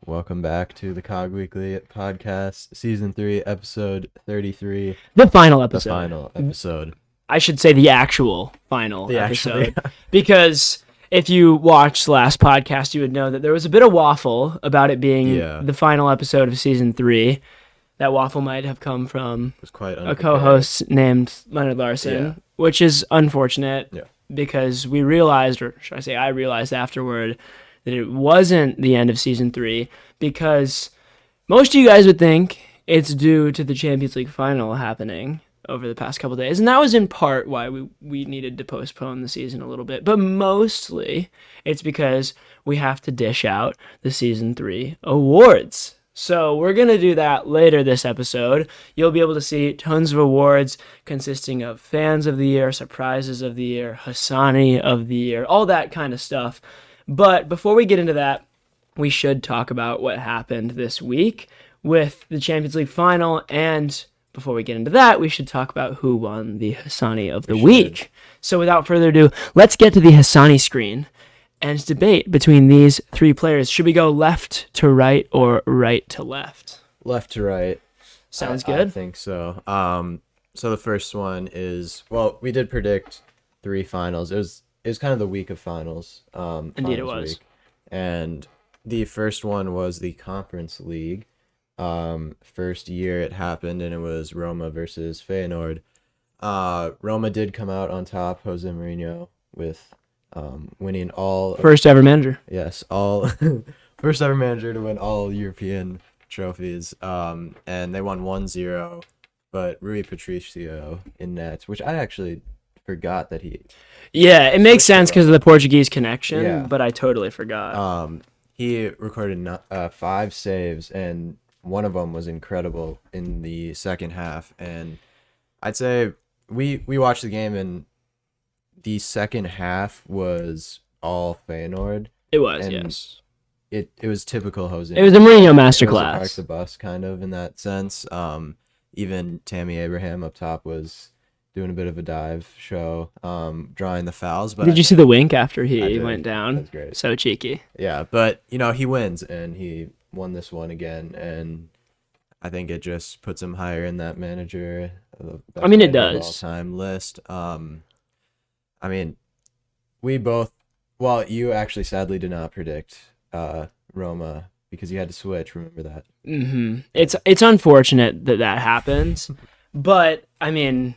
Welcome back to the COG Weekly podcast, season 3, episode 33. The final episode. The final episode. I should say the actual final episode. Actually. Because if you watched the last podcast, you would know that there was a bit of waffle about it being the final episode of season 3. That waffle might have come from a co-host named Leonard Larson, which is unfortunate because we realized, or should I say I realized afterward, that it wasn't the end of season 3 because most of you guys would think it's due to the Champions League final happening over the past couple of days. And that was in part why we needed to postpone the season a little bit. But mostly it's because we have to dish out the season 3 awards. So we're going to do that later this episode. You'll be able to see tons of awards consisting of fans of the year, surprises of the year, Hassani of the year, all that kind of stuff. But before we get into that, we should talk about what happened this week with the Champions League final. And before we get into that, we should talk about who won the Hassani of the week. So without further ado, let's get to the Hassani screen and debate between these 3 players. Should we go left to right or right to left? Left to right. Sounds good. I think so. So the first one is, we did predict 3 finals. It was kind of the week of finals. Indeed it was. Week. And the first one was the Conference League. First year it happened, and it was Roma versus Feyenoord. Roma did come out on top, Jose Mourinho, with winning all... First ever manager. Yes, first ever manager to win all European trophies. And they won 1-0, but Rui Patricio in net, which I actually forgot that he... Yeah, it makes sense because of the Portuguese connection, but I totally forgot. He recorded 5 saves, and one of them was incredible in the second half. And I'd say we watched the game, and the second half was all Feyenoord. It was, yes. It was typical Jose. It was a Mourinho masterclass. Park the bus, kind of, in that sense. Even Tammy Abraham up top was doing a bit of a dive show, drawing the fouls. But did you see the wink after he went down? That's great. So cheeky. Yeah, but he wins, and he won this one again, and I think it just puts him higher in that manager. It does. All-time list. We both. Well, you actually sadly did not predict Roma because you had to switch. Remember that? Mm-hmm. It's unfortunate that happens, but I'm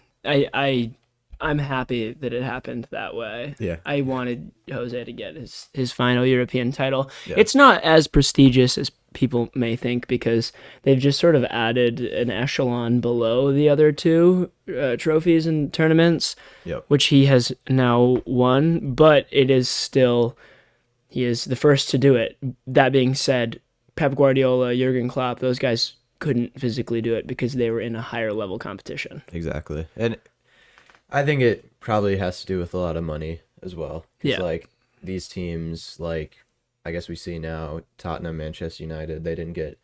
happy that it happened that way. Yeah. I wanted Jose to get his final European title. Yeah. It's not as prestigious as people may think because they've just sort of added an echelon below the other 2 trophies and tournaments, which he has now won, but it is still, he is the first to do it. That being said, Pep Guardiola, Jurgen Klopp, those guys couldn't physically do it because they were in a higher level competition. Exactly. And I think it probably has to do with a lot of money as well. Yeah. These teams, I guess we see now, Tottenham, Manchester United, they didn't get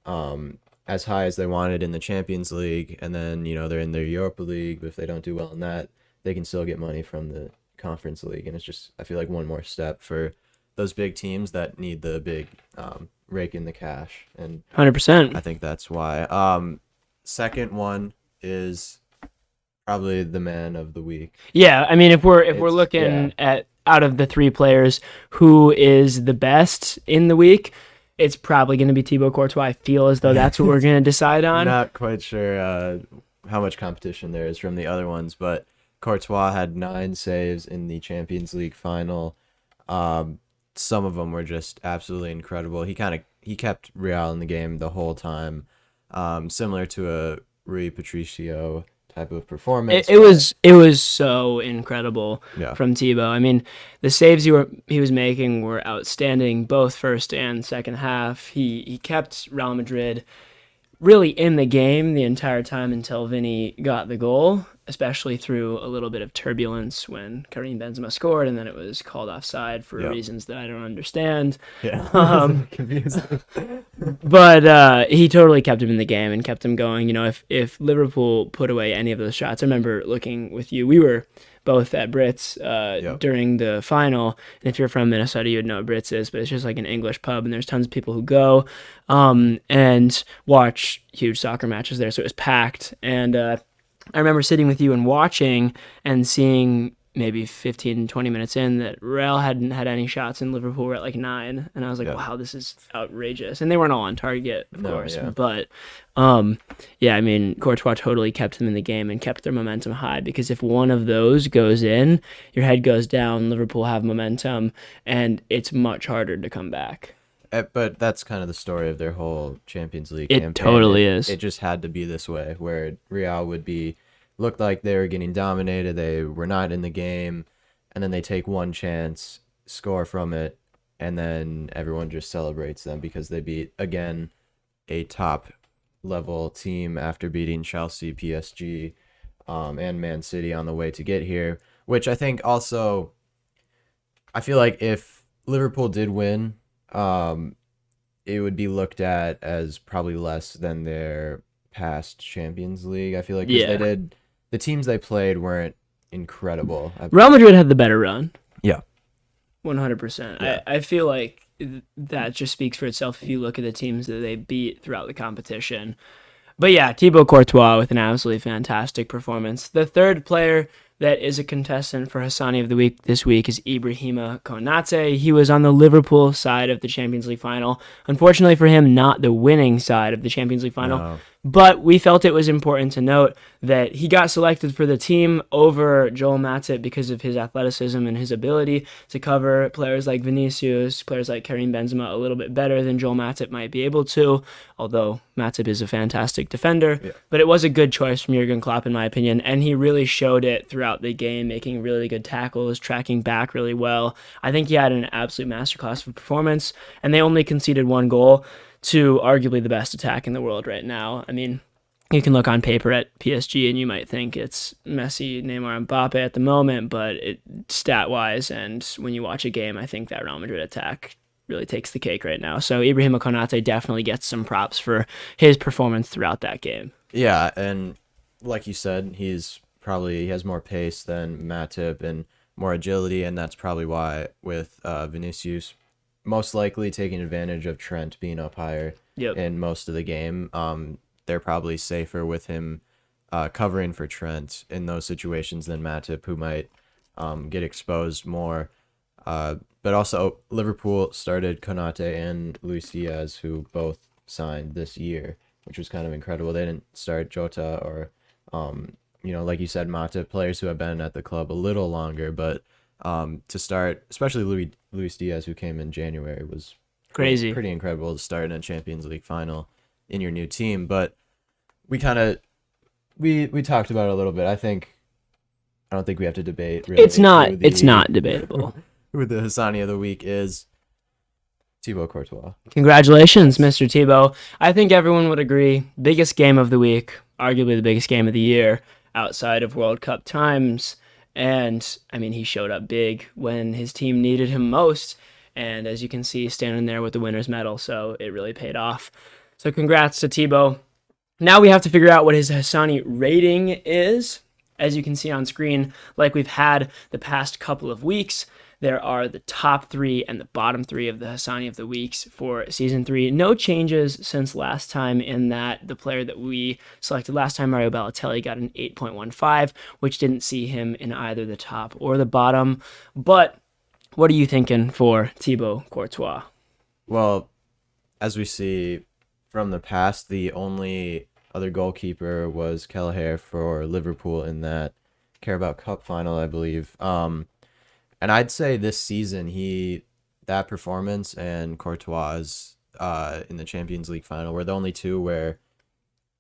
as high as they wanted in the Champions League. And then, they're in their Europa League. But if they don't do well in that, they can still get money from the Conference League. And it's just, I feel like one more step for those big teams that need the big rake in the cash. And 100%. I think that's why. Second one is probably the man of the week. Yeah, if we're looking at out of the 3 players who is the best in the week, it's probably going to be Thibaut Courtois. I feel as though that's what we're going to decide on. Not quite sure how much competition there is from the other ones, but Courtois had 9 saves in the Champions League final. Some of them were just absolutely incredible. He kept Real in the game the whole time, similar to a Rui Patricio type of performance. It was so incredible from Thibaut. The saves he was making were outstanding, both first and second half. He kept Real Madrid really in the game the entire time until Vinny got the goal, especially through a little bit of turbulence when Karim Benzema scored, and then it was called offside for reasons that I don't understand. Yeah, confusing. But he totally kept him in the game and kept him going. If Liverpool put away any of those shots, I remember looking with you. We were both at Brits during the final. And if you're from Minnesota, you would know what Brits is, but it's just like an English pub, and there's tons of people who go and watch huge soccer matches there. So it was packed. And I remember sitting with you and watching and seeing maybe 15, 20 minutes in that Real hadn't had any shots and Liverpool were at like 9. And I was like, wow, this is outrageous. And they weren't all on target, of course. Yeah. But, I mean, Courtois totally kept them in the game and kept their momentum high, because if one of those goes in, your head goes down, Liverpool have momentum, and it's much harder to come back. But that's kind of the story of their whole Champions League campaign. It totally is. It just had to be this way, where Real would be... looked like they were getting dominated, they were not in the game, and then they take one chance, score from it, and then everyone just celebrates them because they beat, again, a top-level team after beating Chelsea, PSG, and Man City on the way to get here, which I think also, I feel like if Liverpool did win, it would be looked at as probably less than their past Champions League. I feel like they did... the teams they played weren't incredible. Real Madrid had the better run. Yeah. 100%. Yeah. I feel like that just speaks for itself if you look at the teams that they beat throughout the competition. But yeah, Thibaut Courtois with an absolutely fantastic performance. The third player that is a contestant for Hassani of the Week this week is Ibrahimo Konate. He was on the Liverpool side of the Champions League final. Unfortunately for him, not the winning side of the Champions League final. No. But we felt it was important to note that he got selected for the team over Joel Matip because of his athleticism and his ability to cover players like Vinicius, players like Karim Benzema a little bit better than Joel Matip might be able to, although Matip is a fantastic defender. Yeah. But it was a good choice from Jurgen Klopp, in my opinion, and he really showed it throughout the game, making really good tackles, tracking back really well. I think he had an absolute masterclass of performance, and they only conceded one goal to arguably the best attack in the world right now. I mean, you can look on paper at PSG and you might think it's Messi, Neymar, Mbappe at the moment, but stat-wise and when you watch a game, I think that Real Madrid attack really takes the cake right now. So Ibrahimo Konate definitely gets some props for his performance throughout that game. Yeah, and like you said, he has more pace than Matip and more agility, and that's probably why with Vinicius most likely taking advantage of Trent being up higher in most of the game. They're probably safer with him covering for Trent in those situations than Matip, who might get exposed more. But also, Liverpool started Konate and Luis Diaz, who both signed this year, which was kind of incredible. They didn't start Jota or, like you said, Matip, players who have been at the club a little longer, but to start, especially Luis Diaz, who came in January, was crazy, pretty incredible to start in a Champions League final in your new team. But we talked about it a little bit. I don't think we have to debate. Really, it's not debatable. Who the Hassani of the week is? Thibaut Courtois. Congratulations, Mr. Thibaut. I think everyone would agree. Biggest game of the week, arguably the biggest game of the year outside of World Cup times. And, I mean, he showed up big when his team needed him most. And as you can see, standing there with the winner's medal. So it really paid off. So congrats to Thibaut. Now we have to figure out what his Hassani rating is. As you can see on screen, like we've had the past couple of weeks, there are the top 3 and the bottom 3 of the Hassani of the weeks for season 3. No changes since last time in that the player that we selected last time, Mario Balotelli, got an 8.15, which didn't see him in either the top or the bottom. But what are you thinking for Thibaut Courtois? Well, as we see from the past, the only other goalkeeper was Kelleher for Liverpool in that Carabao Cup final, I believe. And I'd say this season, that performance and Courtois' in the Champions League final were the only two where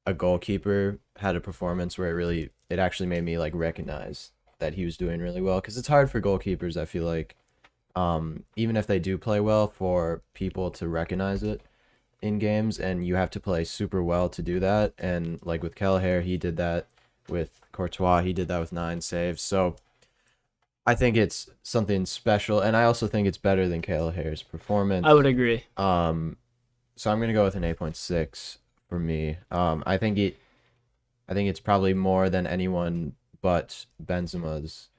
a goalkeeper had a performance where it actually made me recognize that he was doing really well. Because it's hard for goalkeepers, I feel like, even if they do play well, for people to recognize it in games, and you have to play super well to do that. And with Kelleher, he did that. With Courtois, he did that with 9 saves. So I think it's something special, and I also think it's better than Kelleher's performance. I would agree. So I'm gonna go with an 8.6 for me. I think it's probably more than anyone but Benzema's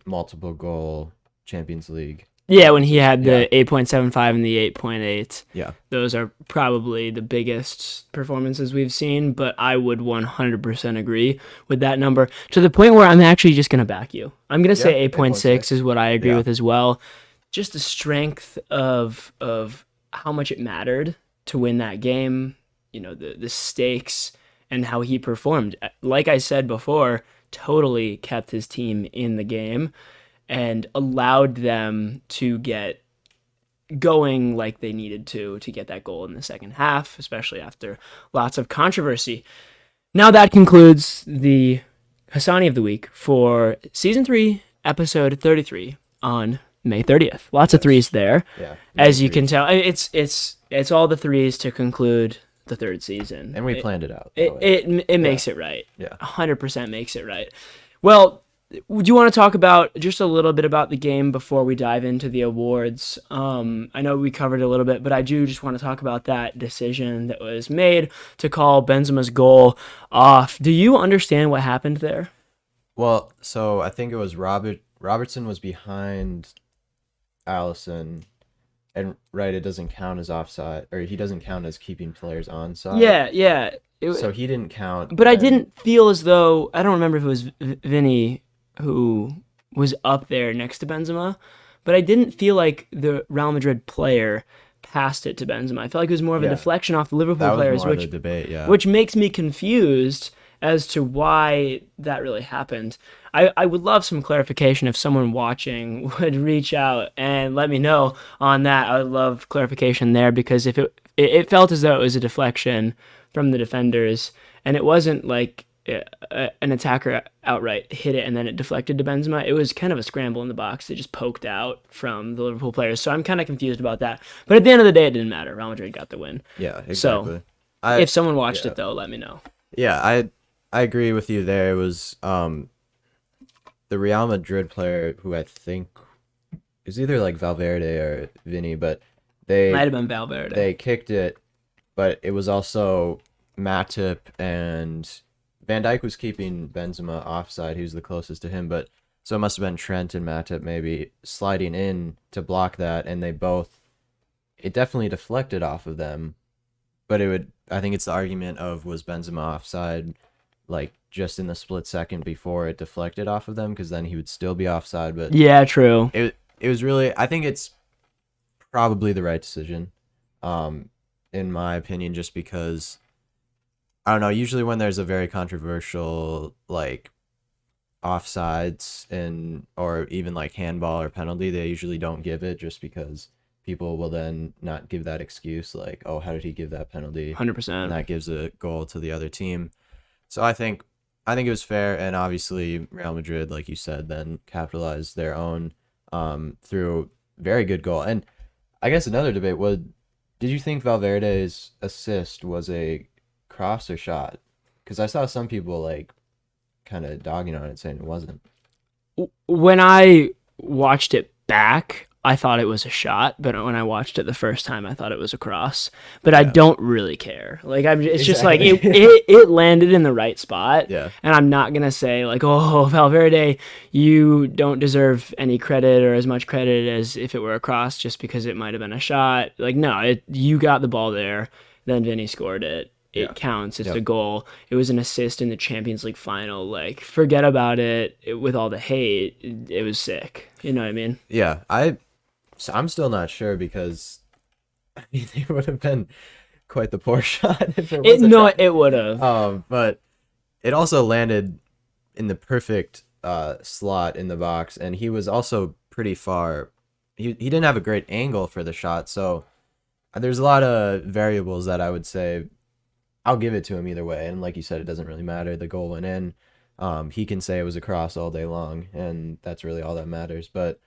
multiple goal Champions League. Yeah, when he had the 8.75 and the 8.8. Yeah. Those are probably the biggest performances we've seen, but I would 100% agree with that number to the point where I'm actually just going to back you. I'm going to say 8.6 is what I agree with as well. Just the strength of how much it mattered to win that game, the stakes and how he performed. Like I said before, totally kept his team in the game and allowed them to get going like they needed to get that goal in the second half, especially after lots of controversy. Now that concludes the Hassani of the Week for Season 3, Episode 33 on May 30th. Lots of threes there. Yeah. As you can tell, it's all the threes to conclude the third season. And we planned it out. It makes it right. Yeah. 100% makes it right. Well, do you want to talk about just a little bit about the game before we dive into the awards? I know we covered it a little bit, but I do just want to talk about that decision that was made to call Benzema's goal off. Do you understand what happened there? Well, so I think it was Robertson was behind Allison, and it doesn't count as offside, or he doesn't count as keeping players onside. Yeah. So he didn't count. But I didn't feel as though, I don't remember if it was Vinny who was up there next to Benzema, but I didn't feel like the Real Madrid player passed it to Benzema. I felt like it was more of a deflection off the Liverpool players, which makes me confused as to why that really happened. I would love some clarification if someone watching would reach out and let me know on that. I would love clarification there, because if it felt as though it was a deflection from the defenders, and it wasn't like an attacker outright hit it and then it deflected to Benzema. It was kind of a scramble in the box that just poked out from the Liverpool players. So I'm kind of confused about that. But at the end of the day, it didn't matter. Real Madrid got the win. Yeah, exactly. So if someone watched it, though, let me know. Yeah, I agree with you there. It was the Real Madrid player who I think is either like Valverde or Vinny, but might have been Valverde. They kicked it, but it was also Matip, and Van Dijk was keeping Benzema offside. He was the closest to him, but so it must have been Trent and Matip maybe sliding in to block that, and it definitely deflected off of them. But I think it's the argument of, was Benzema offside like just in the split second before it deflected off of them, because then he would still be offside. But yeah, true. It was really, I think it's probably the right decision, in my opinion, just because, I don't know, usually when there's a very controversial like offsides or even like handball or penalty, they usually don't give it, just because people will then not give that excuse like, oh, how did he give that penalty? 100%. And that gives a goal to the other team. So I think it was fair, and obviously Real Madrid, like you said, then capitalized their own through very good goal. And I guess another debate was, did you think Valverde's assist was a cross or shot? Because I saw some people like kind of dogging on it, saying it wasn't. When I watched it back, I thought it was a shot, but when I watched it the first time, I thought it was a cross. But I don't really care. Like, it's just like it landed in the right spot. Yeah. And I'm not gonna say like, oh, Valverde, you don't deserve any credit or as much credit as if it were a cross, just because it might have been a shot. Like, no, you got the ball there. Then Vinny scored it. It counts. It's a goal. It was an assist in the Champions League final. Like, forget about it. With all the hate, it was sick. You know what I mean? Yeah, I'm still not sure, because I mean, it would have been quite the poor shot if it was it would have. But it also landed in the perfect slot in the box, and he was also pretty far. He didn't have a great angle for the shot, so there's a lot of variables that I would say I'll give it to him either way. And like you said, it doesn't really matter. The goal went in. He can say it was a cross all day long, and that's really all that matters. But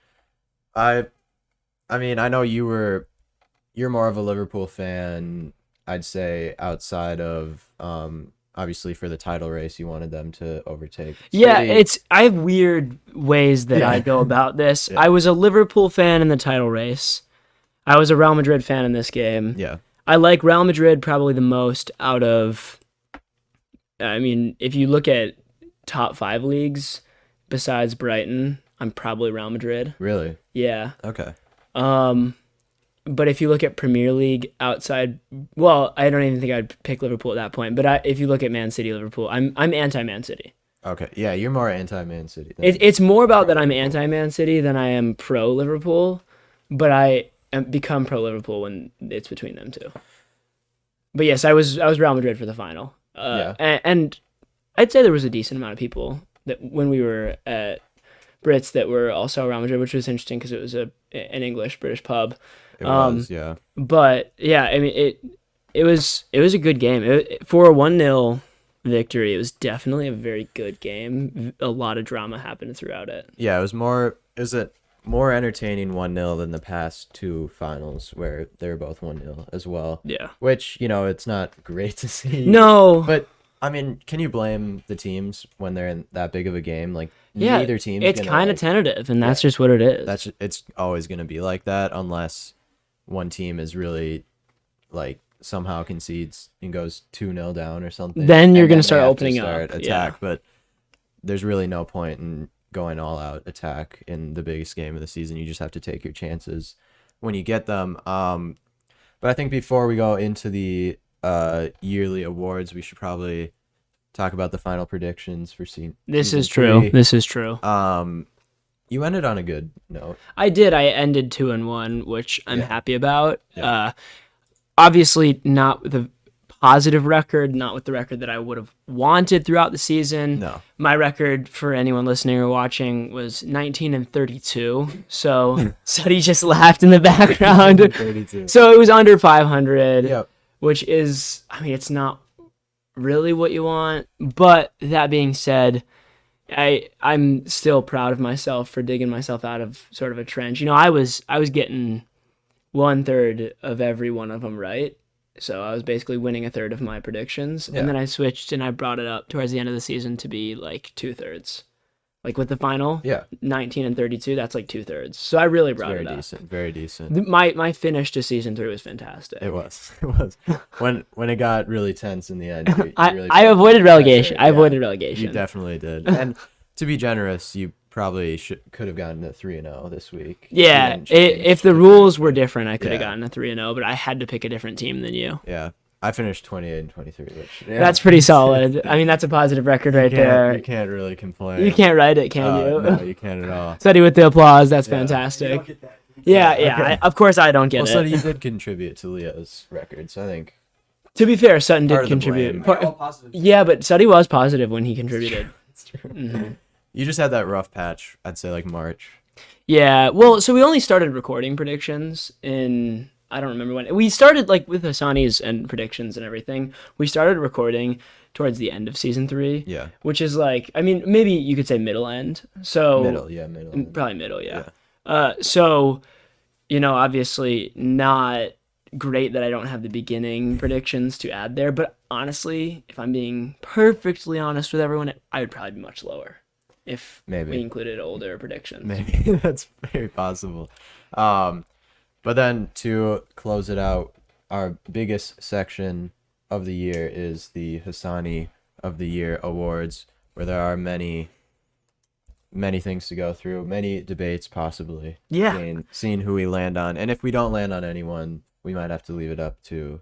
I mean, I know you're more of a Liverpool fan, I'd say, outside of obviously for the title race, you wanted them to overtake City. Yeah, I have weird ways that I go about this. Yeah. I was a Liverpool fan in the title race. I was a Real Madrid fan in this game. Yeah. I like Real Madrid probably the most out of, I mean, if you look at top 5 leagues besides Brighton, I'm probably Real Madrid. Really? Yeah. Okay. But if you look at Premier League outside, well, I don't even think I'd pick Liverpool at that point. But if you look at Man City, Liverpool, I'm anti-Man City. Okay. Yeah, you're more anti-Man City. It's more about that I'm anti-Man City than I am pro-Liverpool. But I become pro-Liverpool when it's between them two. But yes, I was Real Madrid for the final. And I'd say there was a decent amount of people that when we were at Brits that were also Real Madrid, which was interesting because it was an English British pub. It was, yeah. But yeah, I mean it was a good game. For a 1-0 victory, it was definitely a very good game. A lot of drama happened throughout it. Yeah, it was a more entertaining 1-0 than the past 2 finals where they were both 1-0 as well. Yeah. Which, it's not great to see. No. But I mean, can you blame the teams when they're in that big of a game? Like, neither team. It's kind of tentative, and that's just what it is. It's always going to be like that unless one team is really, like, somehow concedes and goes 2-0 down or something. Then you're going to start opening up. Attack, yeah. But there's really no point in going all out attack in the biggest game of the season. You just have to take your chances when you get them. But I think before we go into the yearly awards, we should probably talk about the final predictions for season. This is true. You ended on a good note. I did. I ended 2-1, which I'm happy about. Yeah. Obviously not with a positive record, not with the record that I would have wanted throughout the season. No. My record for anyone listening or watching was 19-32. So Suddy just laughed in the background. 32. So it was under 500. Yep. Which is, I mean, it's not really what you want. But that being said, I'm still proud of myself for digging myself out of sort of a trench. I was getting 1/3 of every one of them right. So I was basically winning 1/3 of my predictions. Yeah. And then I switched and I brought it up towards the end of the season to be like 2/3. Like with the final, 19-32, that's like 2/3. So I really brought it up. Very decent. My finish to season 3 was fantastic. It was. When it got really tense in the end. I avoided relegation. I avoided relegation. You definitely did. And to be generous, you probably could have gotten a 3-0 this week. Yeah, if the rules were different, I could have gotten a 3-0, but I had to pick a different team than you. Yeah. I finished 28-23, which that's pretty solid. I mean, that's a positive record right there. You can't really complain. You can't write it, can you? No, you can't at all. Suddy with the applause. That's fantastic. You don't get that. Yeah. Okay. Of course I don't get it. Well, Suddy did contribute to Leo's record, so I think. To be fair, Sutton did contribute. Yeah, but Suddy was positive when he contributed. That's true. Mm-hmm. You just had that rough patch, I'd say, like March. Yeah, well, so we only started recording predictions in, I don't remember when. We started, like, with Hassani's and predictions and everything. We started recording towards the end of season 3. Yeah. Which is, like, I mean, maybe you could say middle end. So middle. Probably middle, yeah. So, obviously not great that I don't have the beginning predictions to add there. But honestly, if I'm being perfectly honest with everyone, I would probably be much lower. If we included older predictions. Maybe. That's very possible. But then to close it out, our biggest section of the year is the Hassani of the Year awards, where there are many things to go through, many debates possibly. Yeah. Seeing who we land on. And if we don't land on anyone, we might have to leave it up to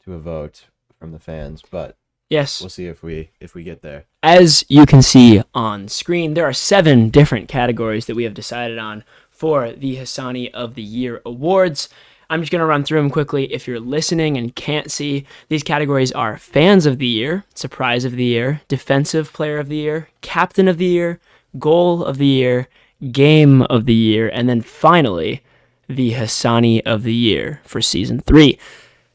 a vote from the fans. But yes, we'll see if we get there. As you can see on screen, there are 7 different categories that we have decided on for the Hassani of the Year awards. I'm just going to run through them quickly. If you're listening and can't see, these categories are Fans of the Year, Surprise of the Year, Defensive Player of the Year, Captain of the Year, Goal of the Year, Game of the Year, and then finally, the Hassani of the Year for Season 3.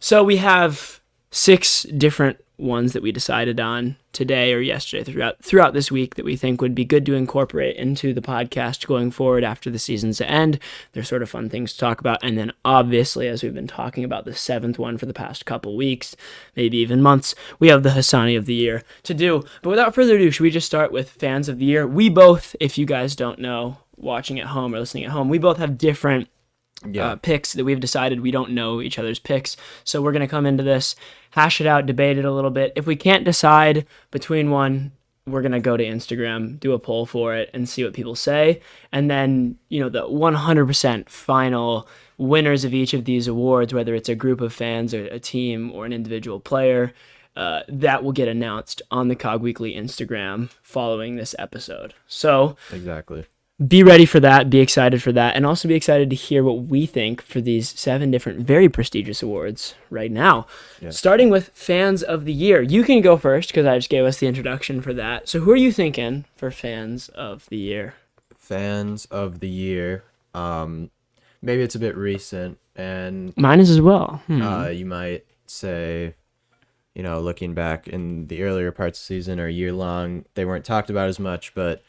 So we have 6 different ones that we decided on today or yesterday throughout this week that we think would be good to incorporate into the podcast going forward after the season's end. They're sort of fun things to talk about. And then obviously, as we've been talking about the 7th one for the past couple weeks, maybe even months, we have the Hassani of the Year to do. But without further ado, should we just start with Fans of the Year? We both, if you guys don't know, watching at home or listening at home, we both have different picks that we've decided. We don't know each other's picks. So we're going to come into this, hash it out, debate it a little bit. If we can't decide between one, we're going to go to Instagram, do a poll for it, and see what people say. And then, the 100% final winners of each of these awards, whether it's a group of fans or a team or an individual player, that will get announced on the COG Weekly Instagram following this episode. So exactly. Be ready for that, be excited for that, and also be excited to hear what we think for these 7 different very prestigious awards right now. Yeah. Starting with Fans of the Year. You can go first because I just gave us the introduction for that. So who are you thinking for Fans of the Year? Fans of the Year. Maybe it's a bit recent, and mine is as well. You might say, looking back in the earlier parts of the season or year long, they weren't talked about as much, but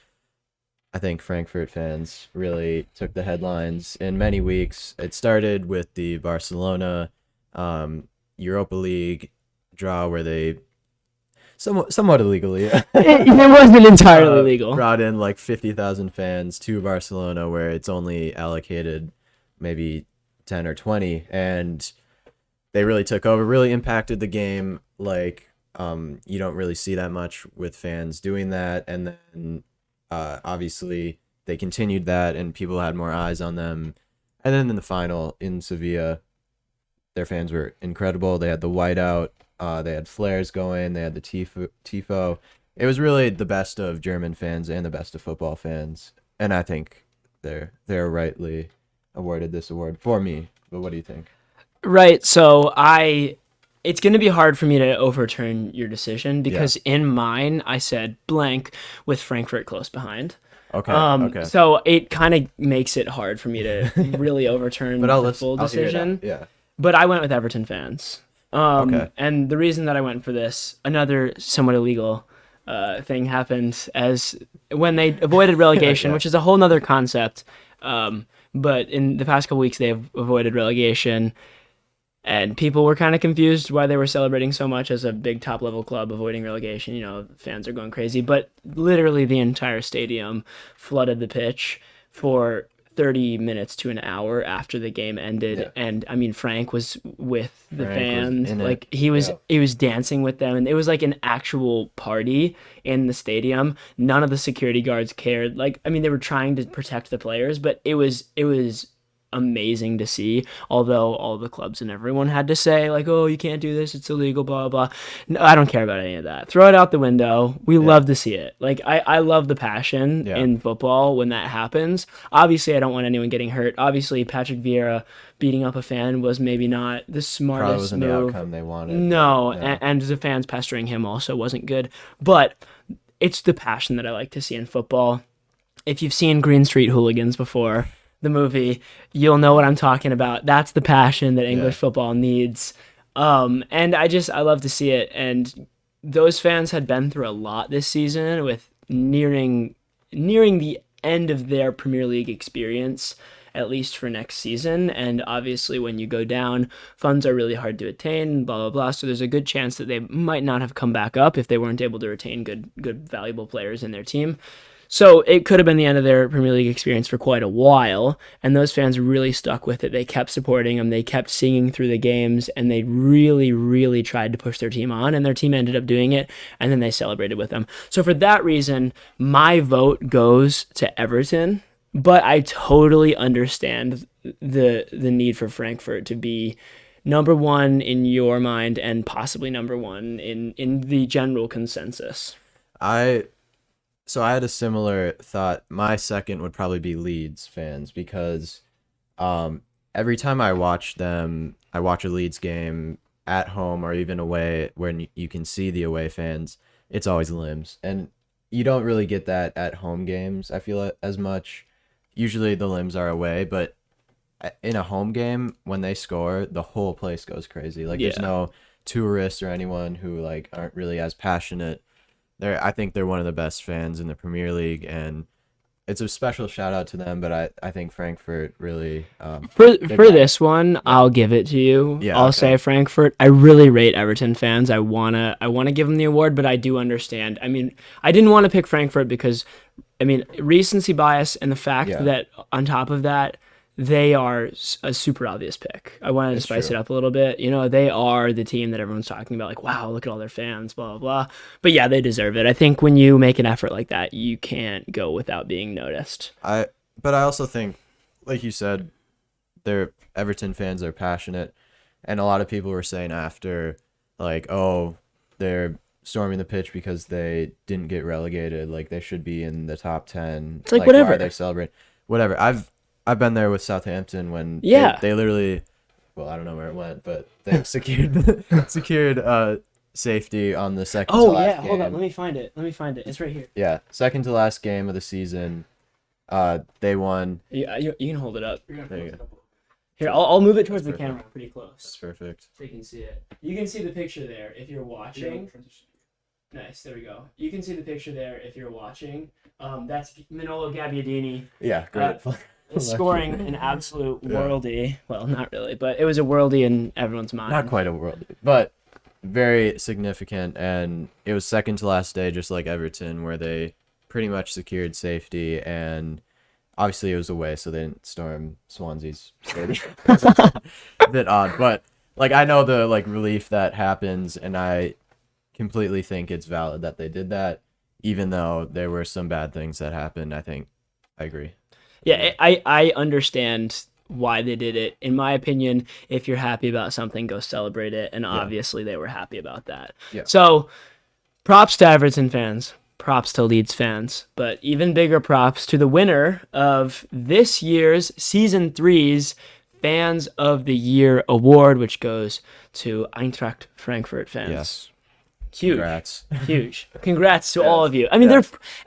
I think Frankfurt fans really took the headlines in many weeks. It started with the Barcelona Europa League draw where they somewhat illegally it wasn't entirely legal. Brought in like 50,000 fans to Barcelona where it's only allocated maybe 10 or 20, and they really took over, really impacted the game. Like you don't really see that much with fans doing that, and then obviously they continued that and people had more eyes on them. And then in the final in Sevilla, their fans were incredible. They had the whiteout, they had flares going, they had the tifo. It was really the best of German fans and the best of football fans, and I think they're rightly awarded this award for me. But what do you think? Right, so it's going to be hard for me to overturn your decision because in mine, I said blank with Frankfurt close behind. Okay. So it kind of makes it hard for me to really overturn the full decision. Yeah. But I went with Everton fans. Okay. And the reason that I went for this, another somewhat illegal thing happened as when they avoided relegation, which is a whole nother concept. But in the past couple weeks, they have avoided relegation. And people were kind of confused why they were celebrating so much as a big top-level club avoiding relegation. Fans are going crazy. But literally the entire stadium flooded the pitch for 30 minutes to an hour after the game ended. Yeah. And, Frank was with the fans. He was dancing with them. And it was like an actual party in the stadium. None of the security guards cared. They were trying to protect the players, but it was amazing to see, although all the clubs and everyone had to say oh, you can't do this, it's illegal, blah blah blah. No, I don't care about any of that. Throw it out the window. We love to see it. I love the passion in football when that happens. Obviously I don't want anyone getting hurt. Obviously Patrick Vieira beating up a fan was maybe not the smartest Probably wasn't move. The outcome they wanted. No. And the fans pestering him also wasn't good, but it's the passion that I like to see in football. If you've seen Green Street Hooligans before, the movie, you'll know what I'm talking about. That's the passion that English football needs. And I love to see it. And those fans had been through a lot this season with nearing the end of their Premier League experience, at least for next season. And obviously when you go down, funds are really hard to attain, blah, blah, blah. So there's a good chance that they might not have come back up if they weren't able to retain good, valuable players in their team. So it could have been the end of their Premier League experience for quite a while, and those fans really stuck with it. They kept supporting them, they kept singing through the games, and they really, really tried to push their team on, and their team ended up doing it, and then they celebrated with them. So for that reason, my vote goes to Everton, but I totally understand the need for Frankfurt to be number one in your mind and possibly number one in the general consensus. So I had a similar thought. My second would probably be Leeds fans because every time I watch a Leeds game at home or even away when you can see the away fans, it's always limbs. And you don't really get that at home games, I feel, as much. Usually the limbs are away, but in a home game, when they score, the whole place goes crazy. There's no tourists or anyone who aren't really as passionate. I think they're one of the best fans in the Premier League, and it's a special shout out to them. But I think Frankfurt really for this one, I'll give it to you. Yeah, I'll say Frankfurt. I really rate Everton fans. I wanna give them the award, but I do understand. I didn't want to pick Frankfurt because recency bias and the fact that on top of that, they are a super obvious pick. I wanted to spice it up a little bit. They are the team that everyone's talking about, like, wow, look at all their fans, blah, blah, blah. But yeah, they deserve it. I think when you make an effort like that, you can't go without being noticed. But I also think, like you said, they're Everton fans are passionate, and a lot of people were saying after, like, oh, they're storming the pitch because they didn't get relegated, like they should be in the top 10. It's like whatever. Why are they celebrating? Whatever. I've been there with Southampton when they literally, well, I don't know where it went, but they secured safety on the second to last game. Hold on, let me find it. It's right here. Yeah, second to last game of the season. They won. Yeah, you can hold it up. There you go. Here, I'll move it towards the camera pretty close. That's perfect. So you can see it. You can see the picture there if you're watching. Nice, there we go. You can see the picture there if you're watching. That's Manolo Gabbiadini. Yeah, great. Scoring an absolute worldie. Well, not really, but it was a worldie in everyone's mind. Not quite a worldie, but very significant. And it was second to last day, just like Everton, where they pretty much secured safety. And obviously it was away, so they didn't storm Swansea's stadium. A bit odd, but like I know the relief that happens, and I completely think it's valid that they did that, even though there were some bad things that happened. I agree. Yeah, I understand why they did it. In my opinion, if you're happy about something, go celebrate it. And obviously they were happy about that. Yeah. So props to Everton fans, props to Leeds fans, but even bigger props to the winner of this year's Season 3's Fans of the Year award, which goes to Eintracht Frankfurt fans. Yes. Huge. Congrats. Huge. Congrats to all of you. I mean,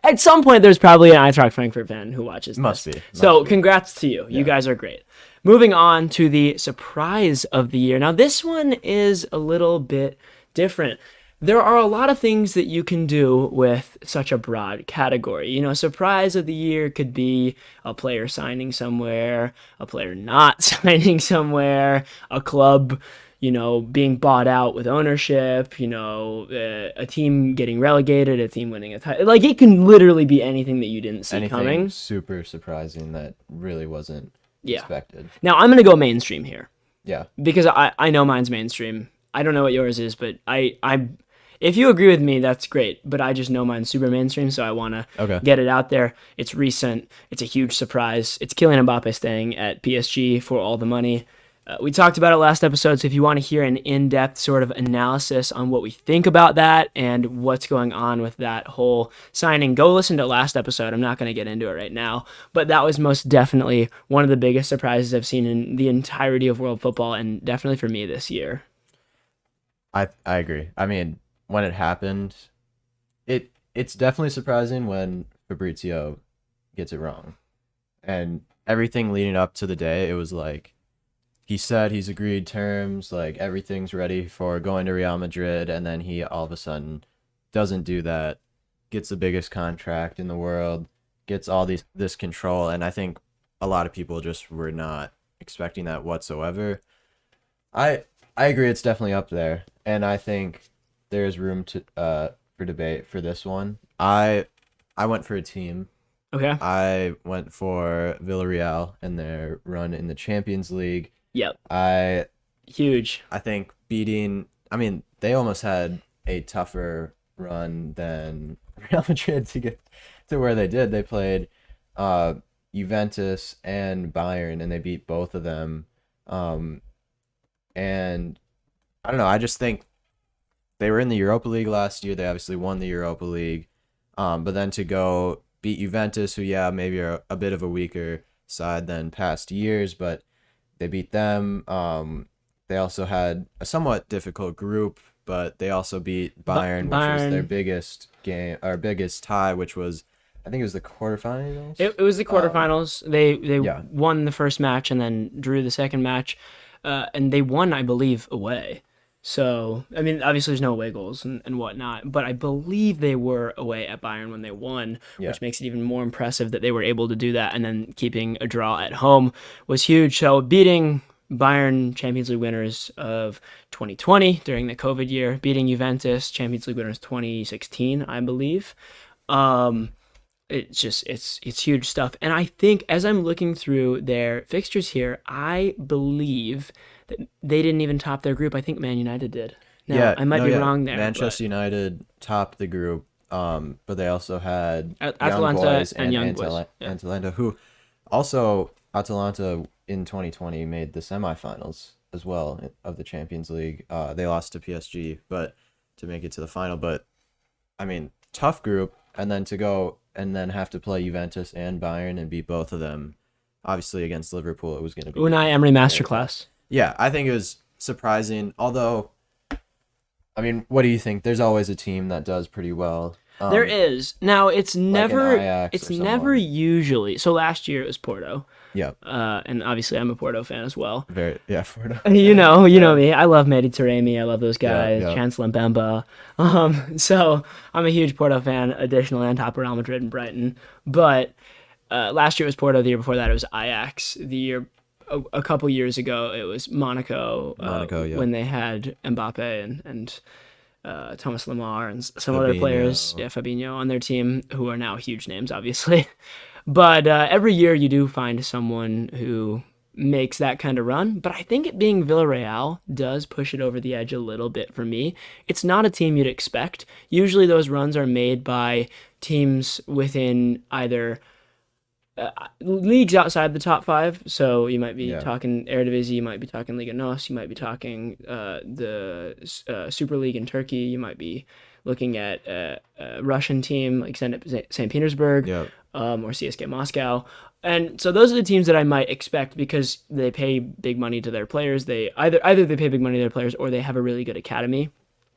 at some point, there's probably an Eintracht Frankfurt fan who watches this. Must be. Congrats to you. Yeah. You guys are great. Moving on to the surprise of the year. Now, this one is a little bit different. There are a lot of things that you can do with such a broad category. Surprise of the year could be a player signing somewhere, a player not signing somewhere, a club being bought out with ownership, a team getting relegated, a team winning a title. Like, it can literally be anything that you didn't see coming. Super surprising that really wasn't expected. Now, I'm going to go mainstream here. Yeah. Because I know mine's mainstream. I don't know what yours is, but if you agree with me, that's great. But I just know mine's super mainstream, so I want to get it out there. It's recent. It's a huge surprise. It's Kylian Mbappe staying at PSG for all the money. We talked about it last episode, so if you want to hear an in-depth sort of analysis on what we think about that and what's going on with that whole signing, go listen to last episode. I'm not going to get into it right now, but that was most definitely one of the biggest surprises I've seen in the entirety of world football, and definitely for me this year. I agree. I mean, when it happened, it's definitely surprising when Fabrizio gets it wrong. And everything leading up to the day, it was like, he said he's agreed terms, like everything's ready for going to Real Madrid, and then he all of a sudden doesn't do that, gets the biggest contract in the world, gets all this control, and I think a lot of people just were not expecting that whatsoever. I agree, it's definitely up there, and I think there's room to for debate for this one. I went for a team. Okay. I went for Villarreal and their run in the Champions League. Yep. Huge. I think they almost had a tougher run than Real Madrid to get to where they did. They played Juventus and Bayern, and they beat both of them. And I don't know, I just think they were in the Europa League last year. They obviously won the Europa League. But then to go beat Juventus, who, maybe are a bit of a weaker side than past years, but they beat them. They also had a somewhat difficult group, but they also beat Bayern, which was their biggest game, or biggest tie, which was, I think it was the quarterfinals. It was the quarterfinals. They won the first match and then drew the second match, and they won, I believe, away. So, I mean, obviously there's no away goals and whatnot, but I believe they were away at Bayern when they won, which makes it even more impressive that they were able to do that, and then keeping a draw at home was huge. So beating Bayern, Champions League winners of 2020 during the COVID year, beating Juventus, Champions League winners 2016, I believe. it's huge stuff. And I think as I'm looking through their fixtures here, I believe that they didn't even top their group. I think Man United did. Now, I might be wrong there. Manchester United topped the group, but they also had Atalanta Young Boys and Young Boys. Atalanta, who also Atalanta in 2020 made the semifinals as well of the Champions League. They lost to PSG, but to make it to the final. But I mean, tough group, and then to go and then have to play Juventus and Bayern and beat both of them. Obviously, against Liverpool, it was going to be Unai Emery masterclass. Yeah, I think it was surprising. Although, I mean, what do you think? There's always a team that does pretty well. There is. Now, it's never never usually. So last year it was Porto. Yeah. And obviously I'm a Porto fan as well. Porto. You know me. I love Mehdi Taremi. I love those guys. Chancellor Mbemba. So I'm a huge Porto fan, additionally on top of Real Madrid and Brighton. But last year it was Porto. The year before that it was Ajax. A couple years ago it was Monaco. When they had Mbappe and Thomas Lemar and some other players, Fabinho on their team, who are now huge names, obviously. But every year you do find someone who makes that kind of run. But I think it being Villarreal does push it over the edge a little bit for me. It's not a team you'd expect. Usually those runs are made by teams within either leagues outside the top 5. So you might be talking Eredivisie, you might be talking Liga NOS, you might be talking the Super League in Turkey, you might be looking at a Russian team like St. Petersburg or CSKA Moscow. And so those are the teams that I might expect because they pay big money to their players. They either they pay big money to their players or they have a really good academy,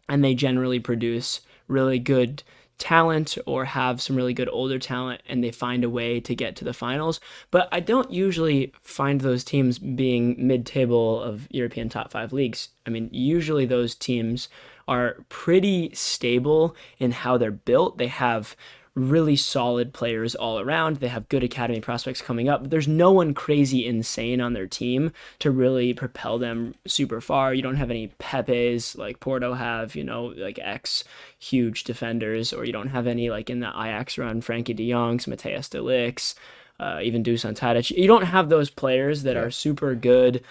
and they generally produce really good talent or have some really good older talent, and they find a way to get to the finals. But I don't usually find those teams being mid-table of European top 5 leagues. I mean, usually those teams are pretty stable in how they're built. They have really solid players all around. They have good academy prospects coming up. There's no one crazy insane on their team to really propel them super far. You don't have any Pepes like Porto have, like huge defenders, or you don't have any like in the Ajax run, Frankie de Jongs, Matthijs de Ligt, even Dusan Tadic. You don't have those players that are super good,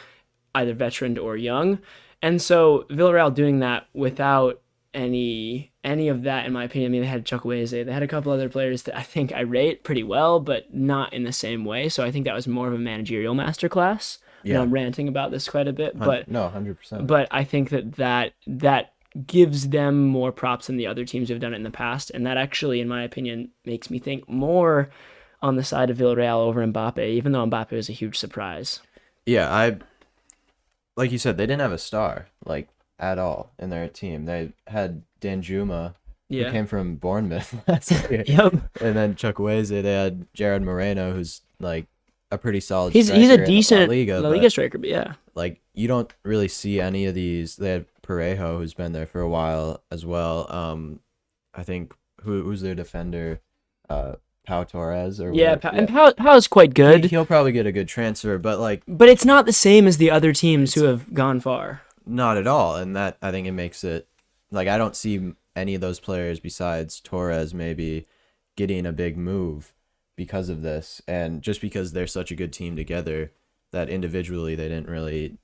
either veteran or young. And so Villarreal doing that without any of that, in my opinion. I mean, they had Chukwueze. They had a couple other players that I think I rate pretty well, but not in the same way. So I think that was more of a managerial masterclass. Yeah. I'm ranting about this quite a bit, but 100%. But I think that gives them more props than the other teams who've done it in the past, and that actually, in my opinion, makes me think more on the side of Villarreal over Mbappe, even though Mbappe was a huge surprise. Yeah, like you said, they didn't have a star at all in their team. They had Danjuma, who came from Bournemouth last year. And then Chukwueze, they had Jared Moreno, who's like a pretty solid striker. He's a decent La Liga striker, but yeah. Like, you don't really see any of these. They had Parejo, who's been there for a while as well. I think, who's their defender? Pau Torres or and Pau's quite good. He'll probably get a good transfer, but it's not the same as the other teams who have gone far. Not at all, and that, I think, it makes it I don't see any of those players besides Torres maybe getting a big move because of this, and just because they're such a good team together that individually they didn't really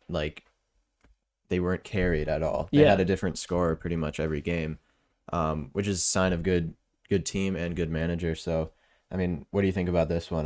they weren't carried at all. They had a different scorer pretty much every game, which is a sign of good team and good manager. So, I mean, what do you think about this one?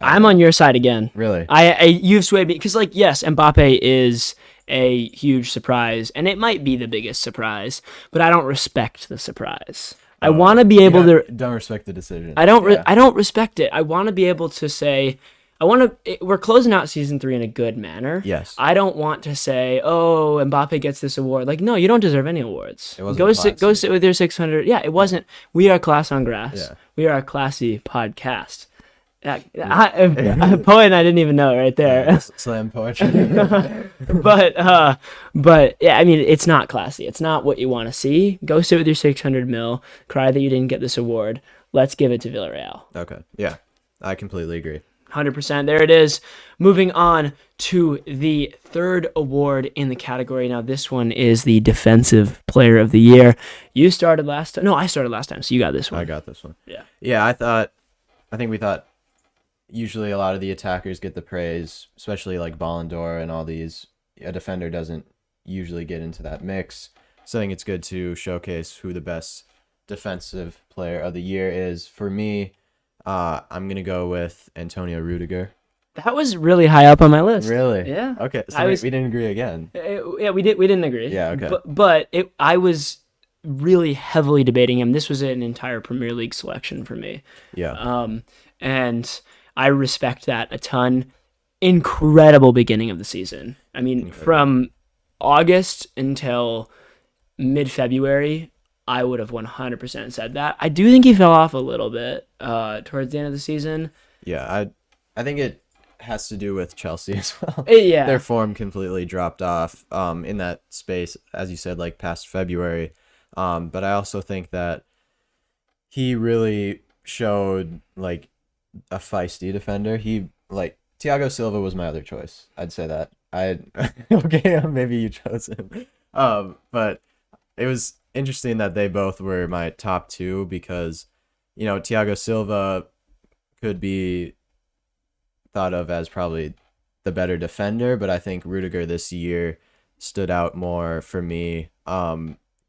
I'm on your side again. Really? You've swayed me because, yes, Mbappe is a huge surprise, and it might be the biggest surprise, but I don't respect the surprise. I want to be able to. Don't respect the decision. I don't respect it. I want to be able to say, we're closing out season 3 in a good manner. Yes. I don't want to say, oh, Mbappe gets this award. No, you don't deserve any awards. It wasn't go sit with your 600. Yeah, it wasn't. We are Class on Grass. Yeah. We are a classy podcast. A poet, and I didn't even know it right there. Slam poetry. but yeah, I mean, it's not classy. It's not what you want to see. Go sit with your 600 mil. Cry that you didn't get this award. Let's give it to Villarreal. Okay. Yeah, I completely agree. 100%. There it is. Moving on to the third award in the category. Now, this one is the Defensive Player of the Year. You started last time. No, I started last time, so you got this one. I got this one. Yeah. Yeah, I think we thought usually a lot of the attackers get the praise, especially like Ballon d'Or and all these. A defender doesn't usually get into that mix. So I think it's good to showcase who the best Defensive Player of the Year is. For me, I'm going to go with Antonio Rudiger. That was really high up on my list. Really? Yeah. Okay, so we didn't agree again. Yeah, we didn't agree. Yeah, okay. But I was really heavily debating him. This was an entire Premier League selection for me. Yeah. And I respect that a ton. Incredible beginning of the season. I mean, from August until mid-February, I would have 100% said that. I do think he fell off a little bit towards the end of the season. Yeah, I think it has to do with Chelsea as well. Yeah. Their form completely dropped off in that space, as you said, like past February. But I also think that he really showed like a feisty defender. Thiago Silva was my other choice. I'd say that. Okay, maybe you chose him. But it was interesting that they both were my top two because, Thiago Silva could be thought of as probably the better defender, but I think Rudiger this year stood out more for me,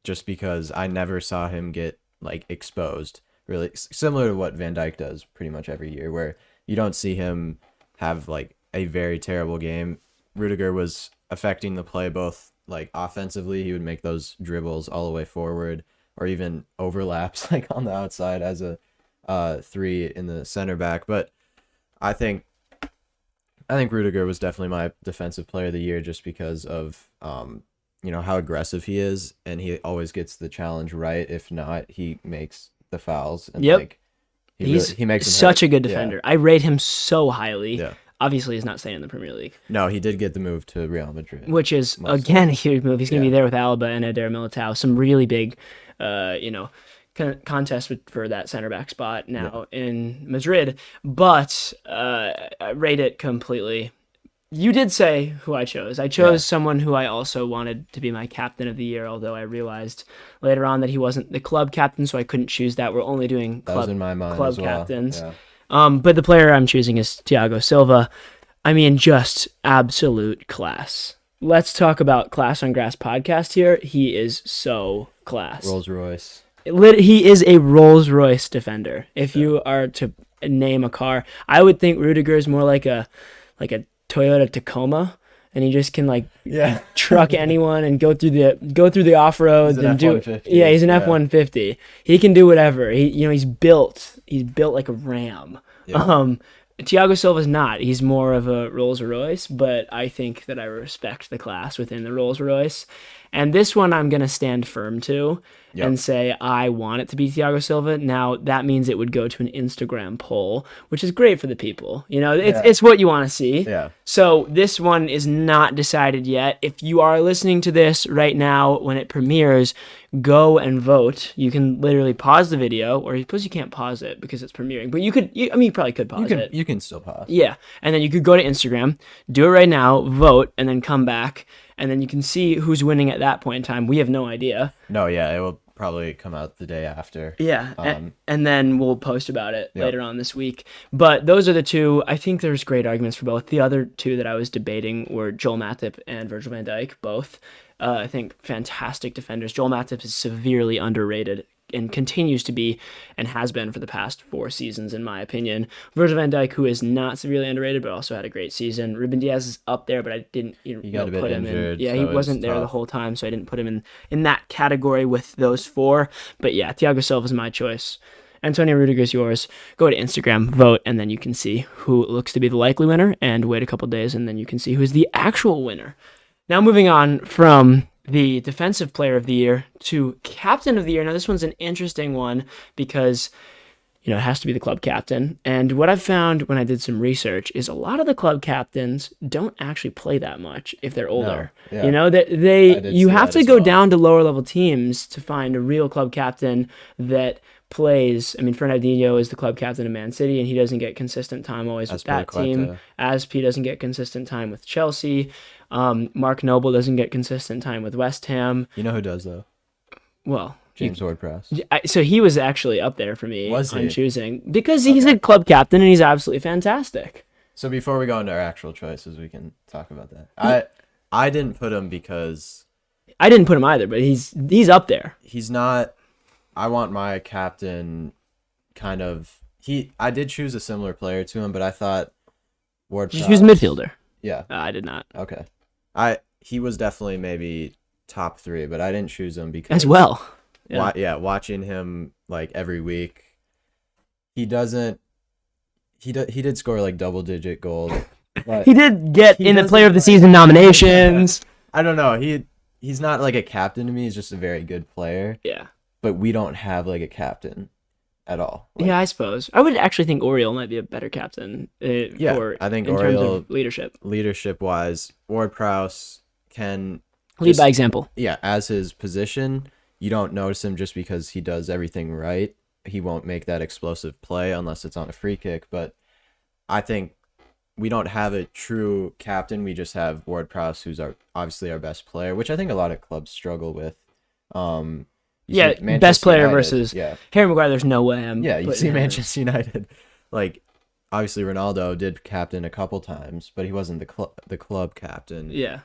just because I never saw him get like exposed, really similar to what Van Dijk does pretty much every year, where you don't see him have like a very terrible game. Rudiger was affecting the play both like offensively. He would make those dribbles all the way forward or even overlaps like on the outside as a 3 in the center back. But I think Rudiger was definitely my Defensive Player of the Year just because of how aggressive he is, and he always gets the challenge right. If not, he makes the fouls. And yep. He makes such a good defender. Yeah. I rate him so highly. Yeah. Obviously, he's not staying in the Premier League. No, he did get the move to Real Madrid. Which is, again, a huge move. He's going to be there with Alba and Eder Militao. Some really big, contest for that center back spot now in Madrid. But I rate it completely. You did say who I chose. I chose someone who I also wanted to be my captain of the year, although I realized later on that he wasn't the club captain, so I couldn't choose that. We're only doing club captains. Yeah. But the player I'm choosing is Thiago Silva. I mean, just absolute class. Let's talk about Class on Grass podcast here. He is so class. Rolls Royce. He is a Rolls Royce defender. If you are to name a car, I would think Rudiger is more like a Toyota Tacoma, and he just can truck anyone and go through the off roads and do it. Yeah, he's an F-150. He can do whatever. He's built like a ram. Yeah. Thiago Silva's not. He's more of a Rolls Royce, but I think that I respect the class within the Rolls Royce. And this one I'm going to stand firm to and say I want it to be Thiago Silva. Now, that means it would go to an Instagram poll, which is great for the people. It's what you want to see. Yeah. So this one is not decided yet. If you are listening to this right now when it premieres, go and vote. You can literally pause the video, or I suppose you can't pause it because it's premiering. But you probably could pause it. You can still pause. Yeah. And then you could go to Instagram, do it right now, vote, and then come back. And then you can see who's winning at that point in time. We have no idea. No, yeah, it will probably come out the day after. Yeah, and then we'll post about it later on this week. But those are the two. I think there's great arguments for both. The other two that I was debating were Joel Matip and Virgil van Dijk, both. I think fantastic defenders. Joel Matip is severely underrated and continues to be and has been for the past 4 seasons, in my opinion. Virgil van Dijk, who is not severely underrated, but also had a great season. Ruben Diaz is up there, but I didn't he got a bit put him injured, in. Yeah, he wasn't there the whole time, so I didn't put him in that category with those 4. But yeah, Thiago Silva is my choice. Antonio Rudiger is yours. Go to Instagram, vote, and then you can see who looks to be the likely winner, and wait a couple days, and then you can see who's the actual winner. Now moving on from the Defensive Player of the Year to Captain of the Year. Now, this one's an interesting one because, it has to be the club captain. And what I've found when I did some research is a lot of the club captains don't actually play that much if they're older. No. Yeah. You have to go down to lower level teams to find a real club captain that plays. I mean, Fernandinho is the club captain of Man City, and he doesn't get consistent time always with that team. Aspi doesn't get consistent time with Chelsea. Mark Noble doesn't get consistent time with West Ham. You know who does, though? Well, James Ward-Prowse. So he was actually up there for me on choosing, because he's a club captain and he's absolutely fantastic. So before we go into our actual choices, we can talk about that. I didn't put him because... I didn't put him either, but he's up there. He's not... I want my captain kind of... I did choose a similar player to him, but I thought Ward-Prowse... Did you choose a midfielder? Yeah. I did not. Okay. He was definitely maybe top 3, but I didn't choose him because... As well. Yeah. Watching him like every week, he did score like double-digit goals. But he did get in the Player of the Season nominations. I don't know. He's not like a captain to me. He's just a very good player. Yeah. But we don't have like a captain at all. Yeah, I suppose. I would actually think Oriol might be a better captain. I think in terms of leadership. Leadership-wise, Ward-Prowse can lead by example. Yeah, as his position, you don't notice him just because he does everything right. He won't make that explosive play unless it's on a free kick. But I think we don't have a true captain. We just have Ward-Prowse, who's obviously our best player, which I think a lot of clubs struggle with. Best player United, versus Harry Maguire. There's no way you see Manchester United, like obviously Ronaldo did captain a couple times, but he wasn't the club captain. Yeah.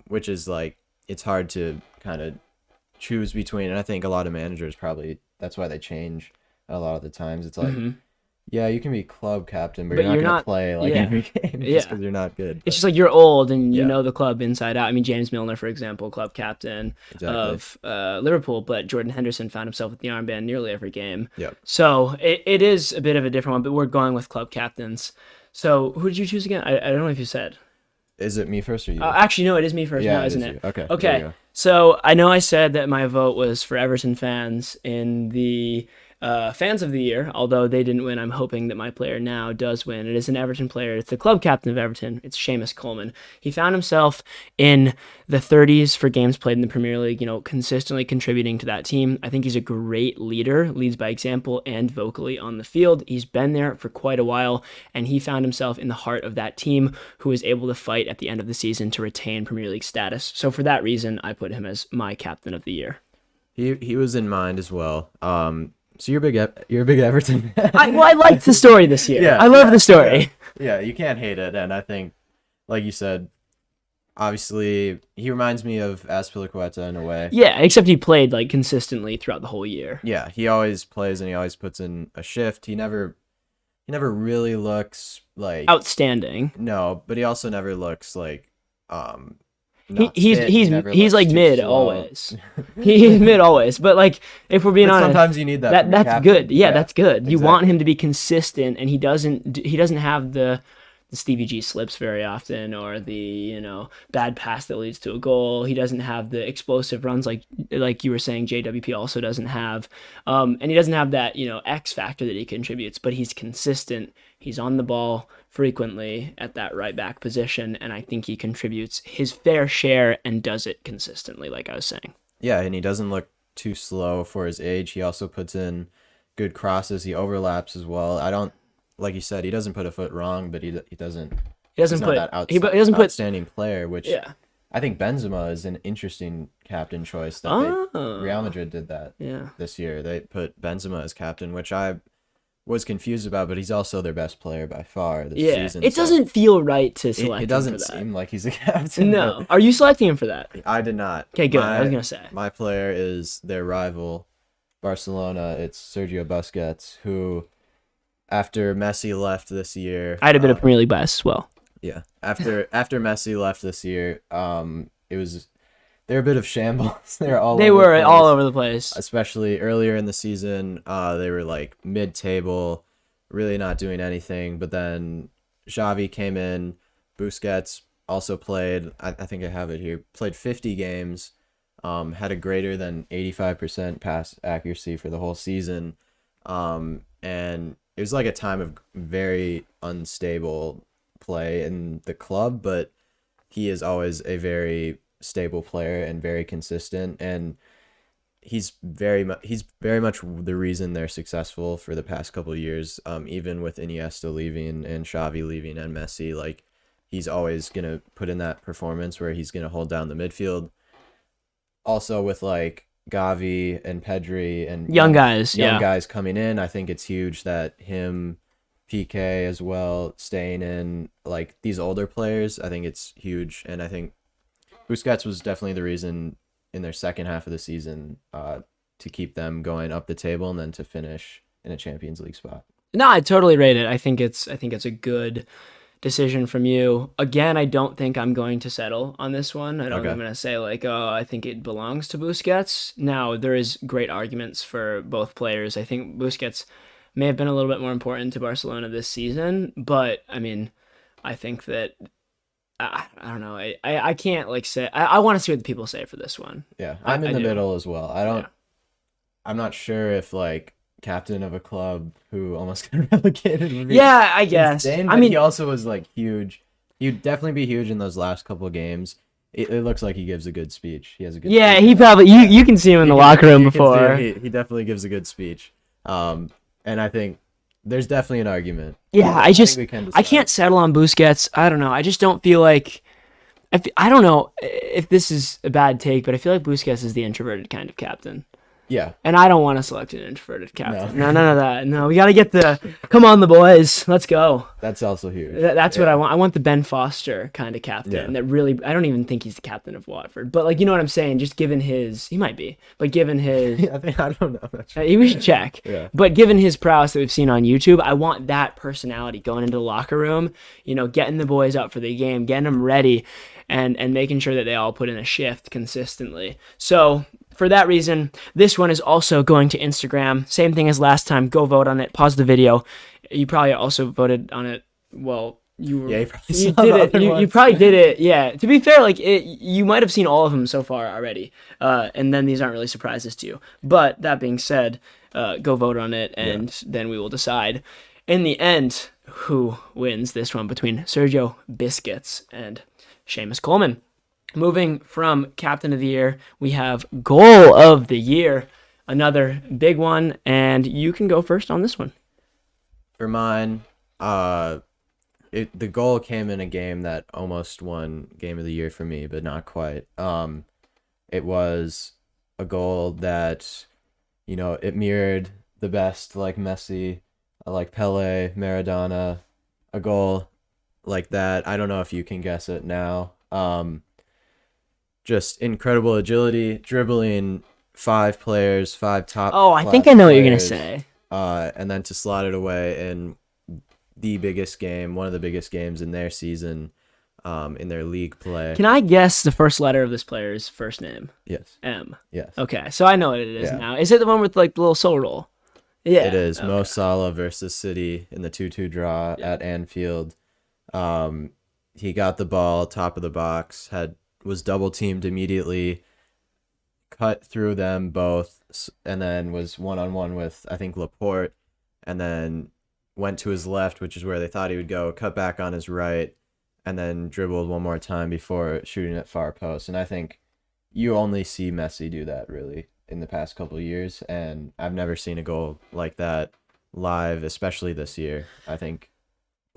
Which is like, it's hard to kind of choose between, and I think a lot of managers probably that's why they change a lot of the times. It's like, yeah, you can be club captain, but you're not going to play like every game just because you're not good. It's just like you're old and you know the club inside out. I mean, James Milner, for example, club captain of Liverpool, but Jordan Henderson found himself with the armband nearly every game. Yep. So it is a bit of a different one, but we're going with club captains. So who did you choose again? I don't know if you said. Is it me first or you? Actually, no, it is me first now, isn't it? Okay. So I know I said that my vote was for Everton fans in the fans of the year, although they didn't win. I'm hoping that my player now does win. It is an Everton player. It's the club captain of Everton. It's Sheamus Coleman. He found himself in the 30s for games played in the Premier League, consistently contributing to that team. I think he's a great leader, leads by example and vocally on the field. He's been there for quite a while, and he found himself in the heart of that team who was able to fight at the end of the season to retain Premier League status. So for that reason, I put him as my captain of the year. He was in mind as well. So you're a big Everton fan. I liked the story this year. Yeah, I love the story. Yeah, you can't hate it, and I think, like you said, obviously he reminds me of Azpilicueta in a way. Yeah, except he played like consistently throughout the whole year. Yeah, he always plays and he always puts in a shift. He never really looks like outstanding. No, but he also never looks like he's like mid always. He's mid always, but like if we're being honest, sometimes you need that. That's good. Yeah, that's good. Exactly. You want him to be consistent, and he doesn't have the Stevie G slips very often, or the bad pass that leads to a goal. He doesn't have the explosive runs like you were saying. JWP also doesn't have, and he doesn't have that X factor that he contributes. But he's consistent. He's on the ball frequently at that right back position, and I think he contributes his fair share and does it consistently, like I was saying. Yeah, and he doesn't look too slow for his age. He also puts in good crosses. He overlaps as well. Like you said, he doesn't put a foot wrong, but he doesn't put outstanding player, which I think Benzema is an interesting captain choice. Real Madrid did that this year. They put Benzema as captain, which I was confused about, but he's also their best player by far this season. It doesn't feel right to select him for that. It doesn't seem like he's a captain. No. Are you selecting him for that? I did not. Okay, good. I was going to say. My player is their rival, Barcelona. It's Sergio Busquets, who, after Messi left this year... I had a bit of Premier League bias as well. Yeah. After Messi left this year, they're a bit of shambles. They were all over the place. Especially earlier in the season, they were like mid-table, really not doing anything. But then Xavi came in. Busquets also played. I think I have it here. Played 50 games. Had a greater than 85% pass accuracy for the whole season. And it was like a time of very unstable play in the club, but he is always a very stable player and very consistent, and he's very much the reason they're successful for the past couple of years. Even with Iniesta leaving and Xavi leaving and Messi, like he's always gonna put in that performance where he's gonna hold down the midfield. Also with like Gavi and Pedri and young guys coming in, I think it's huge that him, PK as well, staying in, like these older players. I think it's huge, and I think Busquets was definitely the reason in their second half of the season to keep them going up the table and then to finish in a Champions League spot. No, I totally rate it. I think it's a good decision from you. Again, I don't think I'm going to settle on this one. I don't think I'm going to say like, oh, I think it belongs to Busquets. Now, there is great arguments for both players. I think Busquets may have been a little bit more important to Barcelona this season, but I mean, I think that I don't know. I can't like say. I want to see what the people say for this one. Yeah, I'm in the middle as well. I'm not sure if like captain of a club who almost got relegated would be I guess. Insane, I mean, he also was like huge. He'd definitely be huge in those last couple of games. It looks like he gives a good speech. He has a good. Yeah, speech. he probably. You can see him in the locker room before. He definitely gives a good speech. And I think there's definitely an argument. Yeah, I can't settle on Busquets. I don't know. I just don't feel like. I don't know if this is a bad take, but I feel like Busquets is the introverted kind of captain. Yeah. And I don't want to select an introverted captain. No, none of that. No, we got to get come on, the boys. Let's go. That's also huge. That's what I want. I want the Ben Foster kind of captain that really, I don't even think he's the captain of Watford. But, like, you know what I'm saying? Just given he might be. But given his. I don't know. We should check. Yeah. But given his prowess that we've seen on YouTube, I want that personality going into the locker room, getting the boys up for the game, getting them ready, and making sure that they all put in a shift consistently. So, for that reason, this one is also going to Instagram. Same thing as last time. Go vote on it. Pause the video. You probably also voted on it. Well, you were. Yeah, you did it. You probably did it. Yeah. To be fair, like you might have seen all of them so far already, and then these aren't really surprises to you. But that being said, go vote on it, and then we will decide in the end who wins this one between Sergio Busquets and Sheamus Coleman. Moving from Captain of the Year, we have Goal of the Year, another big one, and you can go first on this one. For mine, the goal came in a game that almost won Game of the Year for me, but not quite. It was a goal that, it mirrored the best, like Messi, like Pele, Maradona, a goal like that. I don't know if you can guess it now. Just incredible agility, dribbling 5 players, 5 top. Oh, I think I know what you're gonna say. And then to slot it away in the biggest game, one of the biggest games in their season, in their league play. Can I guess the first letter of this player's first name? Yes. M. Yes. Okay, so I know what it is now. Is it the one with like the little soul roll? Yeah. It is. Okay. Mo Salah versus City in the 2-2 draw at Anfield. He got the ball, top of the box, was double teamed immediately, cut through them both, and then was 1-on-1 with, I think, Laporte, and then went to his left, which is where they thought he would go, cut back on his right, and then dribbled one more time before shooting at far post. And I think you only see Messi do that, really, in the past couple of years, and I've never seen a goal like that live, especially this year. I think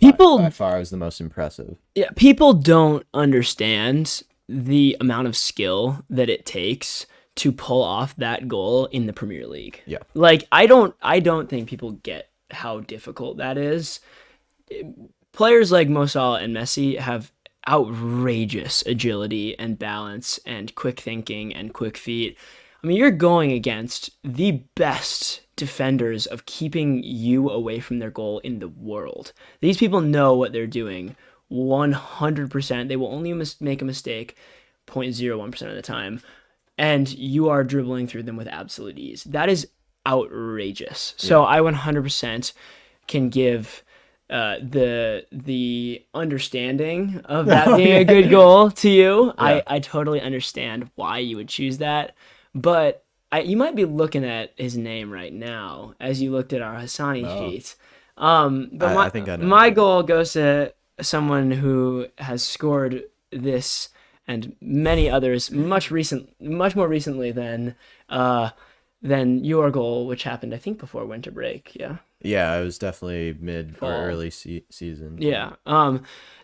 by far was the most impressive. Yeah, people don't understand the amount of skill that it takes to pull off that goal in the Premier League. Yeah. Like I don't think people get how difficult that is. Players like Mo Salah and Messi have outrageous agility and balance and quick thinking and quick feet. I mean, you're going against the best defenders of keeping you away from their goal in the world. These people know what they're doing 100%. They will only make a mistake 0.01% of the time, and you are dribbling through them with absolute ease. That is outrageous. So I 100% can give the understanding of that being a good goal to you. I totally understand why you would choose that, but you might be looking at his name right now as you looked at our Hassani sheet. But I think I know. My goal goes to someone who has scored this and many others much more recently than your goal, which happened, I think, before winter break. Yeah. Yeah, it was definitely mid or early season. Yeah.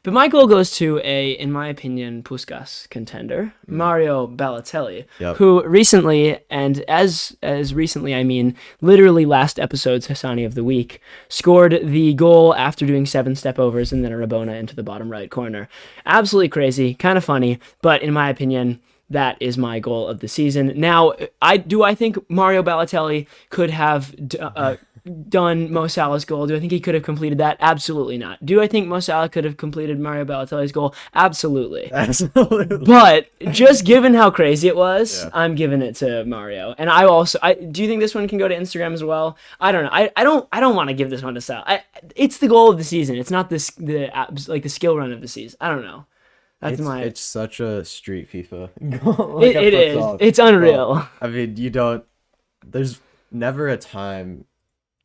But my goal goes to in my opinion, Puskas contender, Mario Balotelli, who recently, and as recently, I mean literally last episode's Hassani of the week, scored the goal after doing 7 step overs and then a Rabona into the bottom right corner. Absolutely crazy, kind of funny, but in my opinion, that is my goal of the season. Now, I think Mario Balotelli could have done Mo Salah's goal. Do I think he could have completed that? Absolutely not. Do I think Mo Salah could have completed Mario Balotelli's goal? Absolutely. But just given how crazy it was, I'm giving it to Mario. And do you think this one can go to Instagram as well? I don't know. I don't want to give this one to Salah. It's the goal of the season. It's not the skill run of the season. I don't know. It's such a street FIFA goal. It is. It's unreal. I mean, there's never a time,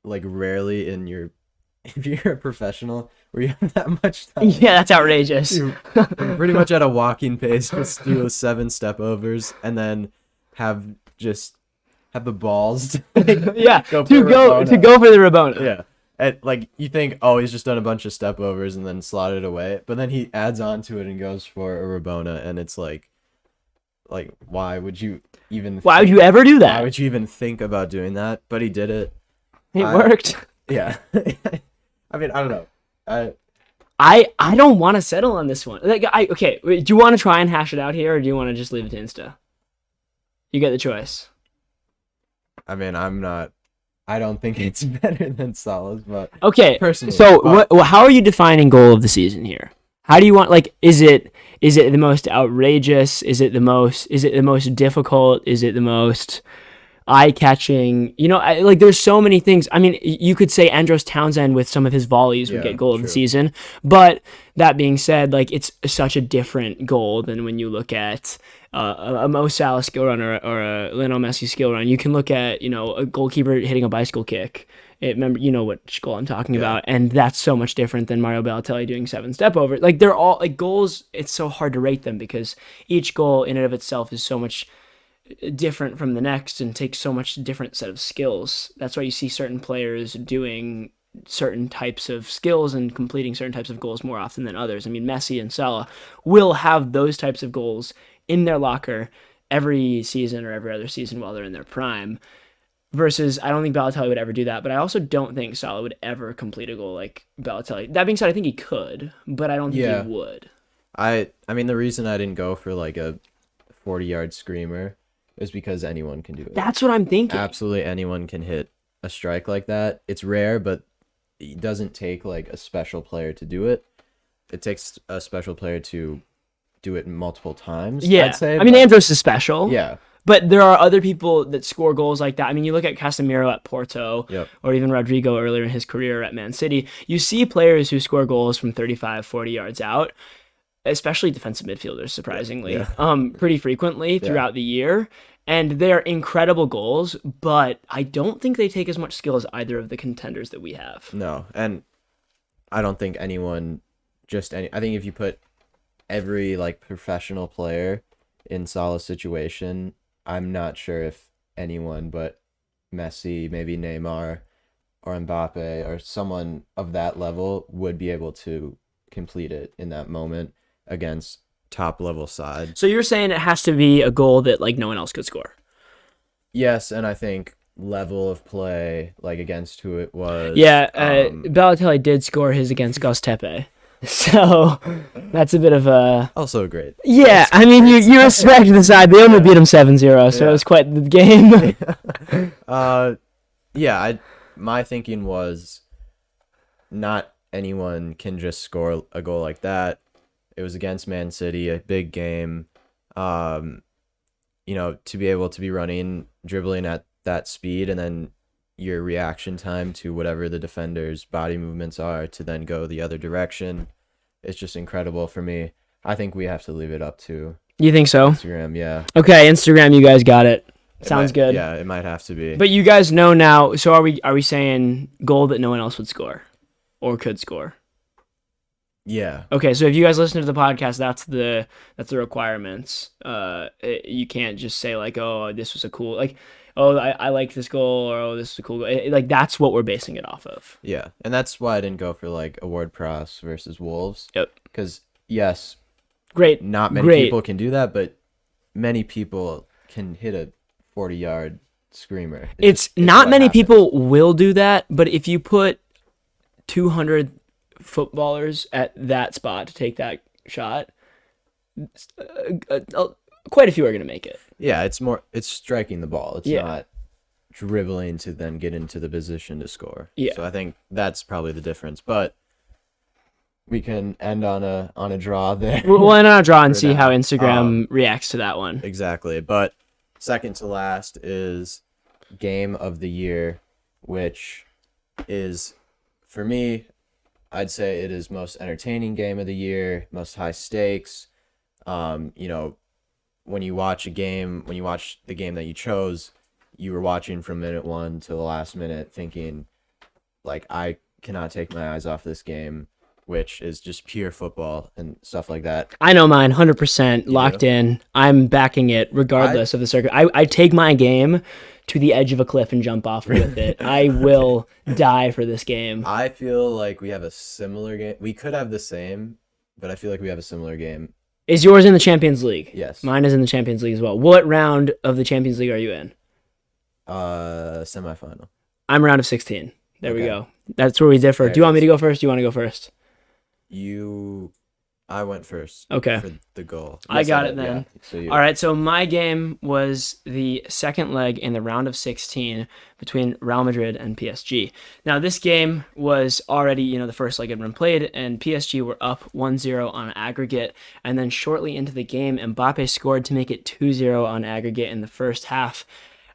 like rarely if you're a professional where you have that much time. Yeah, that's outrageous. You're pretty much at a walking pace, just do 7 step overs and then have the balls to go for the Rabona. Yeah. And you think, oh, he's just done a bunch of step overs and then slotted away, but then he adds on to it and goes for a Rabona, and it's like why would you ever do that? Why would you even think about doing that? But he did it. It worked. Yeah. I mean, I don't know. I don't want to settle on this one. Okay, do you want to try and hash it out here, or do you want to just leave it to Insta? You get the choice. I mean, I don't think it's better than Salah's, but okay. Personally, so how are you defining goal of the season here? How do you want, is it the most outrageous? Is it the most difficult? Is it the most eye-catching? There's so many things. I mean, you could say Andros Townsend with some of his volleys would get goal of the season, but that being said, it's such a different goal than when you look at a Mo Salah skill run or a Lionel Messi skill run. You can look at a goalkeeper hitting a bicycle kick. Remember, you know what goal I'm talking about, and that's so much different than Mario Balotelli doing 7 step over. They're all goals. It's so hard to rate them because each goal in and of itself is so much different from the next and takes so much different set of skills. That's why you see certain players doing certain types of skills and completing certain types of goals more often than others. I mean, Messi and Salah will have those types of goals in their locker every season or every other season while they're in their prime. Versus, I don't think Balotelli would ever do that, but I also don't think Salah would ever complete a goal like Balotelli. That being said, I think he could, but I don't think he would. I mean, the reason I didn't go for a 40-yard screamer is because anyone can do it. That's what I'm thinking. Absolutely anyone can hit a strike like that. It's rare, but it doesn't take a special player to do it. It takes a special player to do it multiple times. Yeah, I'd say. I mean, Andros is special. Yeah. But there are other people that score goals like that. I mean, you look at Casemiro at Porto, or even Rodrigo earlier in his career at Man City. You see players who score goals from 35, 40 yards out, especially defensive midfielders, surprisingly, pretty frequently throughout the year. And they're incredible goals, but I don't think they take as much skill as either of the contenders that we have. No, and I don't think anyone, I think if you put every professional player in Salah's situation, I'm not sure if anyone but Messi, maybe Neymar or Mbappe or someone of that level would be able to complete it in that moment against top level side. So you're saying it has to be a goal that no one else could score? Yes, and I think level of play, against who it was. Yeah, Balotelli did score his against Göztepe. So that's a bit of a... Also great. Yeah, I mean, you respect the side. They only beat him 7-0, so it was quite the game. My thinking was not anyone can just score a goal like that. It was against Man City, a big game. To be able to be dribbling at that speed, and then your reaction time to whatever the defender's body movements are to then go the other direction. It's just incredible for me. I think we have to leave it up to... You think so? Instagram, yeah. Okay, Instagram, you guys got it. Sounds good. Yeah, it might have to be. But you guys know now, so are we saying goal that no one else would score? Or could score? Yeah. Okay, so if you guys listen to the podcast, that's the requirements. You can't just say like, oh, this was a cool, like, oh, I like this goal, or oh, this is a cool goal. Like, that's what we're basing it off of. Yeah, and that's why I didn't go for like Award Prowse versus Wolves. Yep. Because yes, great, not many people can do that, but many people can hit a 40-yard screamer. It's not many people will do that, but if you put 200 footballers at that spot to take that shot, quite a few are going to make it. Yeah, it's striking the ball. It's not dribbling to then get into the position to score. Yeah. So I think that's probably the difference. But we can end on a draw there. We'll end on a draw and see how Instagram reacts to that one. Exactly. But second to last is Game of the Year, which is, for me, I'd say it is most entertaining game of the year, most high stakes. When you watch the game that you chose, you were watching from minute 1 to the last minute thinking, like, I cannot take my eyes off this game, which is just pure football and stuff like that. I know mine, 100% locked in. I'm backing it regardless of the circuit. I take my game to the edge of a cliff and jump off with it. I will die for this game. I feel like we have a similar game. We could have the same, but I feel like we have a similar game. Is yours in the Champions League? Yes. Mine is in the Champions League as well. What round of the Champions League are you in? Semifinal. I'm round of 16. There we go. That's where we differ. Do you want me to go first? Do you want to go first? I went first. Okay. For the goal. I got it then. Yeah. All right. So my game was the second leg in the round of 16 between Real Madrid and PSG. Now this game was already, the first leg had been played, and PSG were up 1-0 on aggregate. And then shortly into the game, Mbappe scored to make it 2-0 on aggregate in the first half.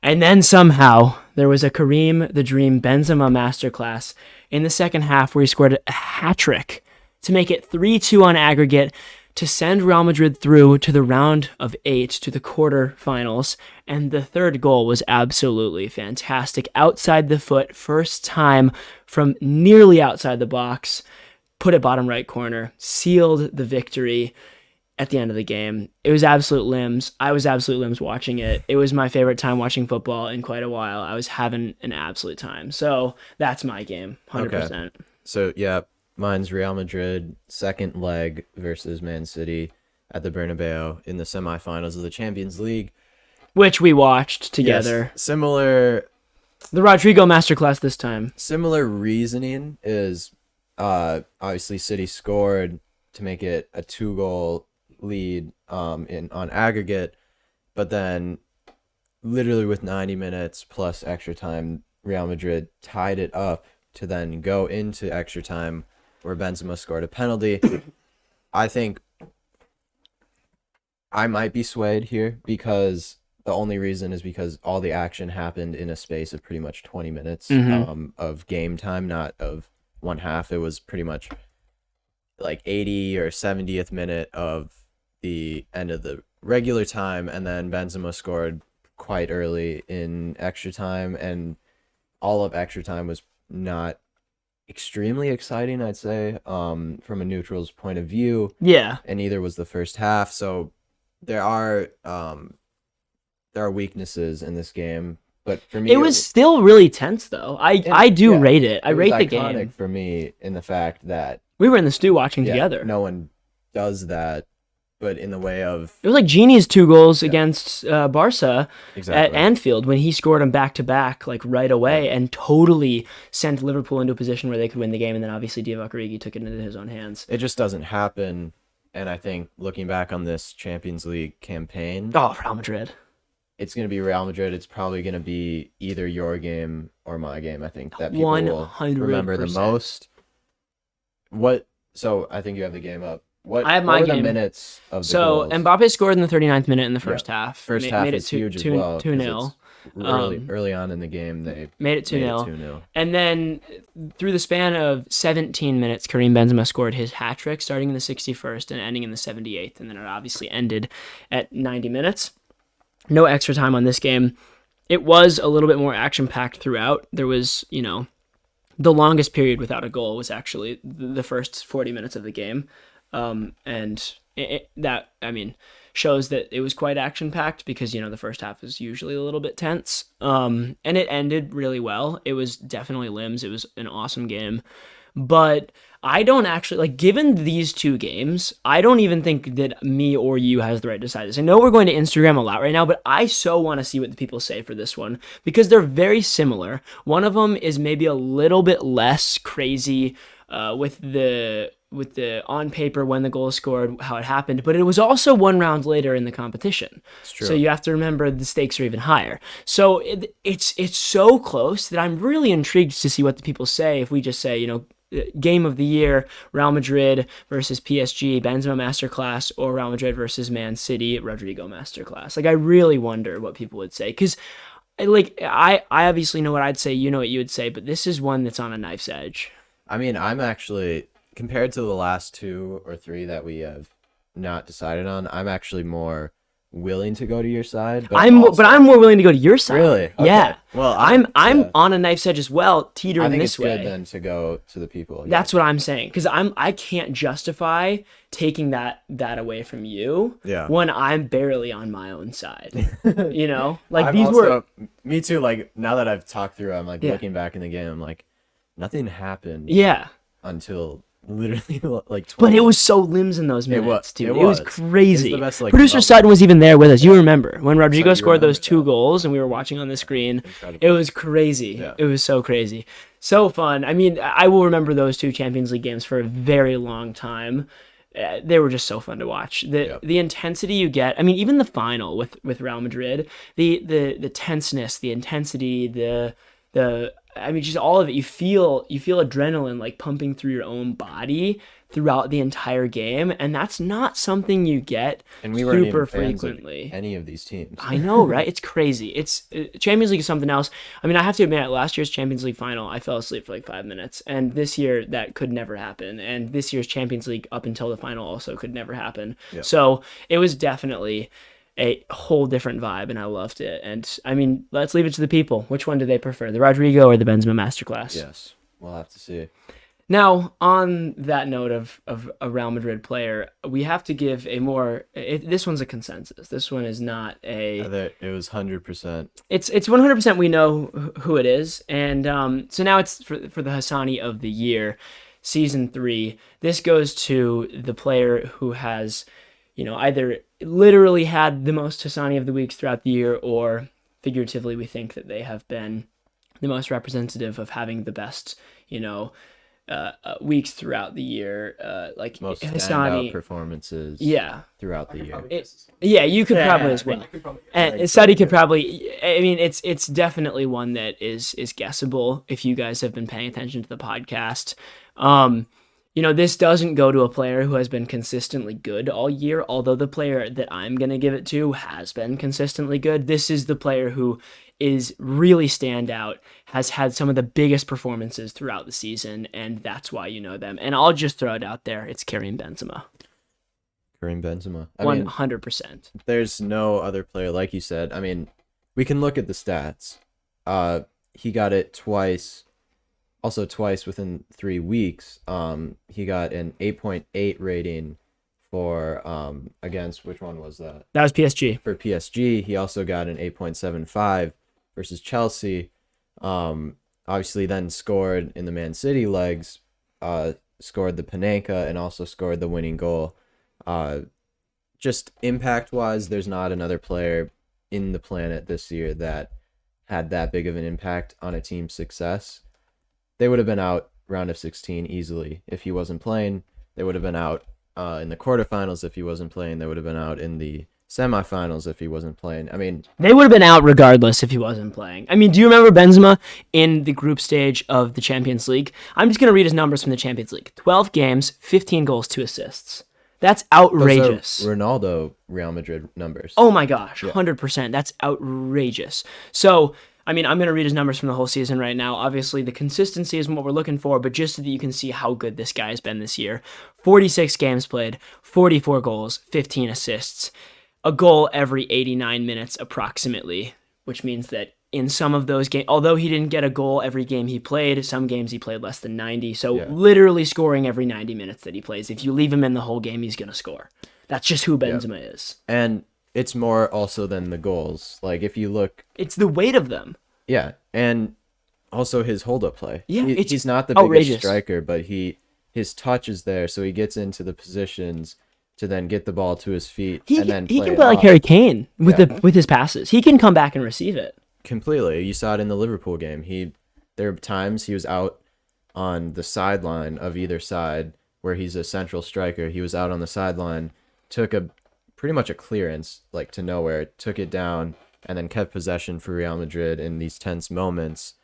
And then somehow there was a Karim the Dream Benzema masterclass in the second half where he scored a hat-trick to make it 3-2 on aggregate to send Real Madrid through to the round of 8 to the quarterfinals. And the third goal was absolutely fantastic. Outside the foot, first time from nearly outside the box, put it bottom right corner, sealed the victory at the end of the game. It was absolute limbs. I was absolute limbs watching it. It was my favorite time watching football in quite a while. I was having an absolute time. So that's my game, 100%. Okay. So, yeah. Mine's Real Madrid, second leg versus Man City at the Bernabeu in the semifinals of the Champions League. Which we watched together. Yes, similar. The Rodrigo masterclass this time. Similar reasoning is obviously City scored to make it a 2-goal lead on aggregate, but then literally with 90 minutes plus extra time, Real Madrid tied it up to then go into extra time, where Benzema scored a penalty. I think I might be swayed here because the only reason is because all the action happened in a space of pretty much 20 minutes of game time, not of one half. It was pretty much like 80 or 70th minute of the end of the regular time, and then Benzema scored quite early in extra time, and all of extra time was not extremely exciting, I'd say, from a neutral's point of view. Yeah. And neither was the first half. So there are weaknesses in this game, but for me, it was still really tense, though. I do rate it. I rate the game. For me, in the fact that we were in the stew watching together. No one does that. But in the way of... It was like Gini's 2 goals against Barca exactly. at Anfield when he scored them back-to-back like right away and totally sent Liverpool into a position where they could win the game, and then obviously Divock Origi took it into his own hands. It just doesn't happen, and I think looking back on this Champions League campaign... Oh, Real Madrid. It's going to be Real Madrid. It's probably going to be either your game or my game, I think, that people 100%. Will remember the most. So I think you have the game up. I have my game. Minutes of the goals? Mbappe scored in the 39th minute in the first half. First half made it huge as well. 2-0. Early on in the game, they made it 2-0. And then through the span of 17 minutes, Karim Benzema scored his hat trick, starting in the 61st and ending in the 78th. And then it obviously ended at 90 minutes. No extra time on this game. It was a little bit more action-packed throughout. There was, the longest period without a goal was actually the first 40 minutes of the game. And that, I mean, shows that it was quite action-packed because, the first half is usually a little bit tense. And it ended really well. It was definitely limbs. It was an awesome game. But I don't actually, given these two games, I don't even think that me or you has the right to decide this. I know we're going to Instagram a lot right now, but I so want to see what the people say for this one because they're very similar. One of them is maybe a little bit less crazy with the on paper when the goal is scored, how it happened, but it was also 1 round later in the competition. It's true. So you have to remember the stakes are even higher. So it's so close that I'm really intrigued to see what the people say if we just say, game of the year, Real Madrid versus PSG, Benzema masterclass, or Real Madrid versus Man City, Rodrigo masterclass. I really wonder what people would say because I obviously know what I'd say, you know what you would say, but this is one that's on a knife's edge. I mean, I'm actually, compared to the last 2 or 3 that we have not decided on, I'm actually more willing to go to your side. But I'm more willing to go to your side. Really? Okay. Yeah. Well, I'm on a knife's edge as well, teetering this way. I think it's good then to go to the people. That's what I'm saying because I can't justify taking that away from you. Yeah. When I'm barely on my own side. Me too. Now that I've talked through, I'm looking back in the game. I'm like, nothing happened. Yeah. Until literally 20. But it was so limbs in those minutes, dude. It was crazy. It was the best, Producer Sutton was even there with us. You remember when Rodrigo scored those 2 goals and we were watching on the screen. Incredible. It was crazy. Yeah. It was so crazy. So fun. I mean, I will remember those 2 Champions League games for a very long time. They were just so fun to watch. The intensity you get. I mean, even the final with Real Madrid, the tenseness, the intensity, just all of it. You feel adrenaline pumping through your own body throughout the entire game, and that's not something you get super frequently. Any of these teams. I know, right? It's crazy. It's Champions League is something else. I mean, I have to admit, last year's Champions League final, I fell asleep for 5 minutes, and this year that could never happen. And this year's Champions League up until the final also could never happen. Yep. So it was definitely a whole different vibe, and I loved it. And I mean, let's leave it to the people. Which one do they prefer, the Rodrigo or the Benzema masterclass? Yes, we'll have to see. Now, on that note of a Real Madrid player, we have to give a more. This one's a consensus. This one is not a. It was 100%. It's 100%. We know who it is, and so now it's for the Hassani of the year, season 3. This goes to the player who has, either literally had the most Hassani of the weeks throughout the year, or figuratively, we think that they have been the most representative of having the best, weeks throughout the year, most Hassani performances. Throughout the year. You could probably as well, and Sadi could probably. I mean, it's definitely one that is guessable if you guys have been paying attention to the podcast. This doesn't go to a player who has been consistently good all year, although the player that I'm going to give it to has been consistently good. This is the player who is really standout, has had some of the biggest performances throughout the season, and that's why you know them. And I'll just throw it out there. It's Karim Benzema. Karim Benzema. 100%. There's no other player, like you said. I mean, we can look at the stats. He got it twice. Also twice within 3 weeks. He got an 8.8 rating for against, which one was that? That was PSG. For PSG, he also got an 8.75 versus Chelsea. Obviously then scored in the Man City legs, scored the Panenka, and also scored the winning goal. Just impact-wise, there's not another player in the planet this year that had that big of an impact on a team's success. They would have been out round of 16 easily if he wasn't playing. They would have been out in the quarterfinals if he wasn't playing. They would have been out in the semifinals if he wasn't playing. I mean, they would have been out regardless if he wasn't playing. I mean, do you remember Benzema in the group stage of the Champions League? I'm just going to read his numbers from the Champions League. 12 games, 15 goals, 2 assists. That's outrageous. Those are Ronaldo Real Madrid numbers. Oh my gosh, 100%. That's outrageous. So, I mean, I'm going to read his numbers from the whole season right now. Obviously, the consistency is what we're looking for, but just so that you can see how good this guy has been this year. 46 games played, 44 goals, 15 assists, a goal every 89 minutes approximately, which means that in some of those games, although he didn't get a goal every game he played, some games he played less than 90. So literally scoring every 90 minutes that he plays. If you leave him in the whole game, he's going to score. That's just who Benzema is. And it's more also than the goals. Like, if you look... It's the weight of them. Yeah, and also his hold-up play. Yeah, he's not the outrageous. biggest striker, but his touch is there, so he gets into the positions to then get the ball to his feet and then play. He can play like Harry Kane with his passes. He can come back and receive it. Completely. You saw it in the Liverpool game. There were times he was out on the sideline of either side where he's a central striker. He was out on the sideline, took pretty much a clearance like to nowhere, took it down, and then kept possession for Real Madrid in these tense moments.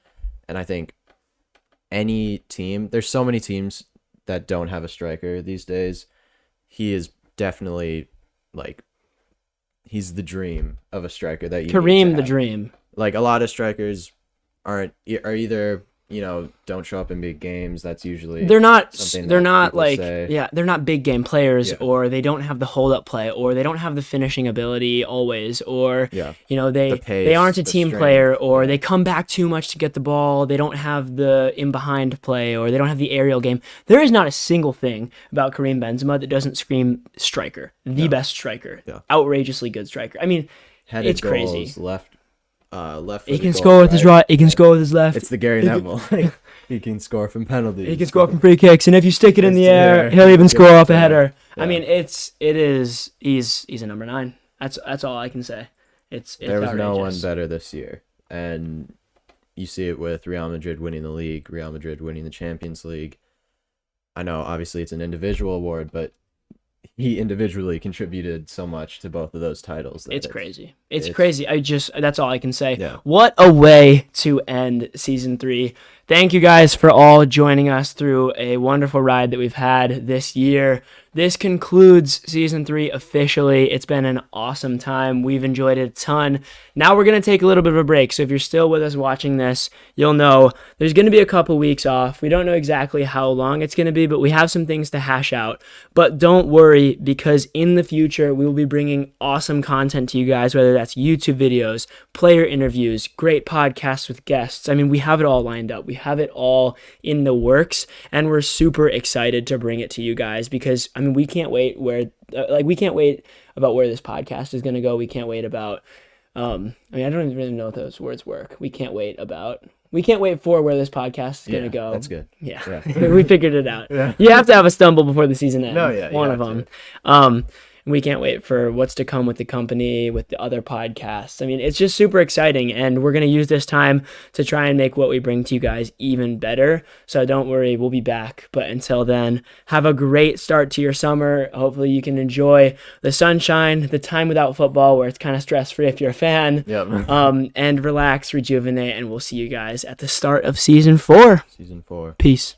And I think any team, there's so many teams that don't have a striker these days. He is definitely like, he's the dream of a striker that you Kareem the dream. Like, a lot of strikers are either, don't show up in big games. That's usually they're not big game players, or they don't have the hold up play, or they don't have the finishing ability always, or they aren't a team player, or they come back too much to get the ball. They don't have the in behind play, or they don't have the aerial game. There is not a single thing about Kareem Benzema that doesn't scream striker, the best striker, outrageously good striker. I mean, it's crazy. Left. He can score with his right. He can score with his left. It's the Gary Neville. He can score from penalties. He can score from free kicks, and if you stick it in the air, he'll even score off a header. Yeah. I mean, he's a number 9. That's all I can say. It's there was outrageous. No one better this year, and you see it with Real Madrid winning the league, Real Madrid winning the Champions League. I know, obviously, it's an individual award, but he individually contributed so much to both of those titles. It's crazy. It's crazy. That's all I can say. Yeah. What a way to end season 3. Thank you guys for all joining us through a wonderful ride that we've had this year. This concludes season 3 officially. It's been an awesome time. We've enjoyed it a ton. Now we're going to take a little bit of a break. So if you're still with us watching this, you'll know there's going to be a couple weeks off. We don't know exactly how long it's going to be, but we have some things to hash out. But don't worry, because in the future, we will be bringing awesome content to you guys, whether that's YouTube videos, player interviews, great podcasts with guests. I mean, we have it all lined up. We have it all in the works, and we're super excited to bring it to you guys because, I mean, we can't wait we can't wait about where this podcast is going to go. We can't wait about, I don't even really know if those words work. We can't wait for where this podcast is going to go. That's good. Yeah. We figured it out. Yeah. You have to have a stumble before the season ends. No, yeah. One of them. We can't wait for what's to come with the company, with the other podcasts. I mean, it's just super exciting, and we're going to use this time to try and make what we bring to you guys even better. So don't worry, we'll be back. But until then, have a great start to your summer. Hopefully you can enjoy the sunshine, the time without football where it's kind of stress-free if you're a fan. Yep. And relax, rejuvenate, and we'll see you guys at the start of season 4. Season 4. Peace.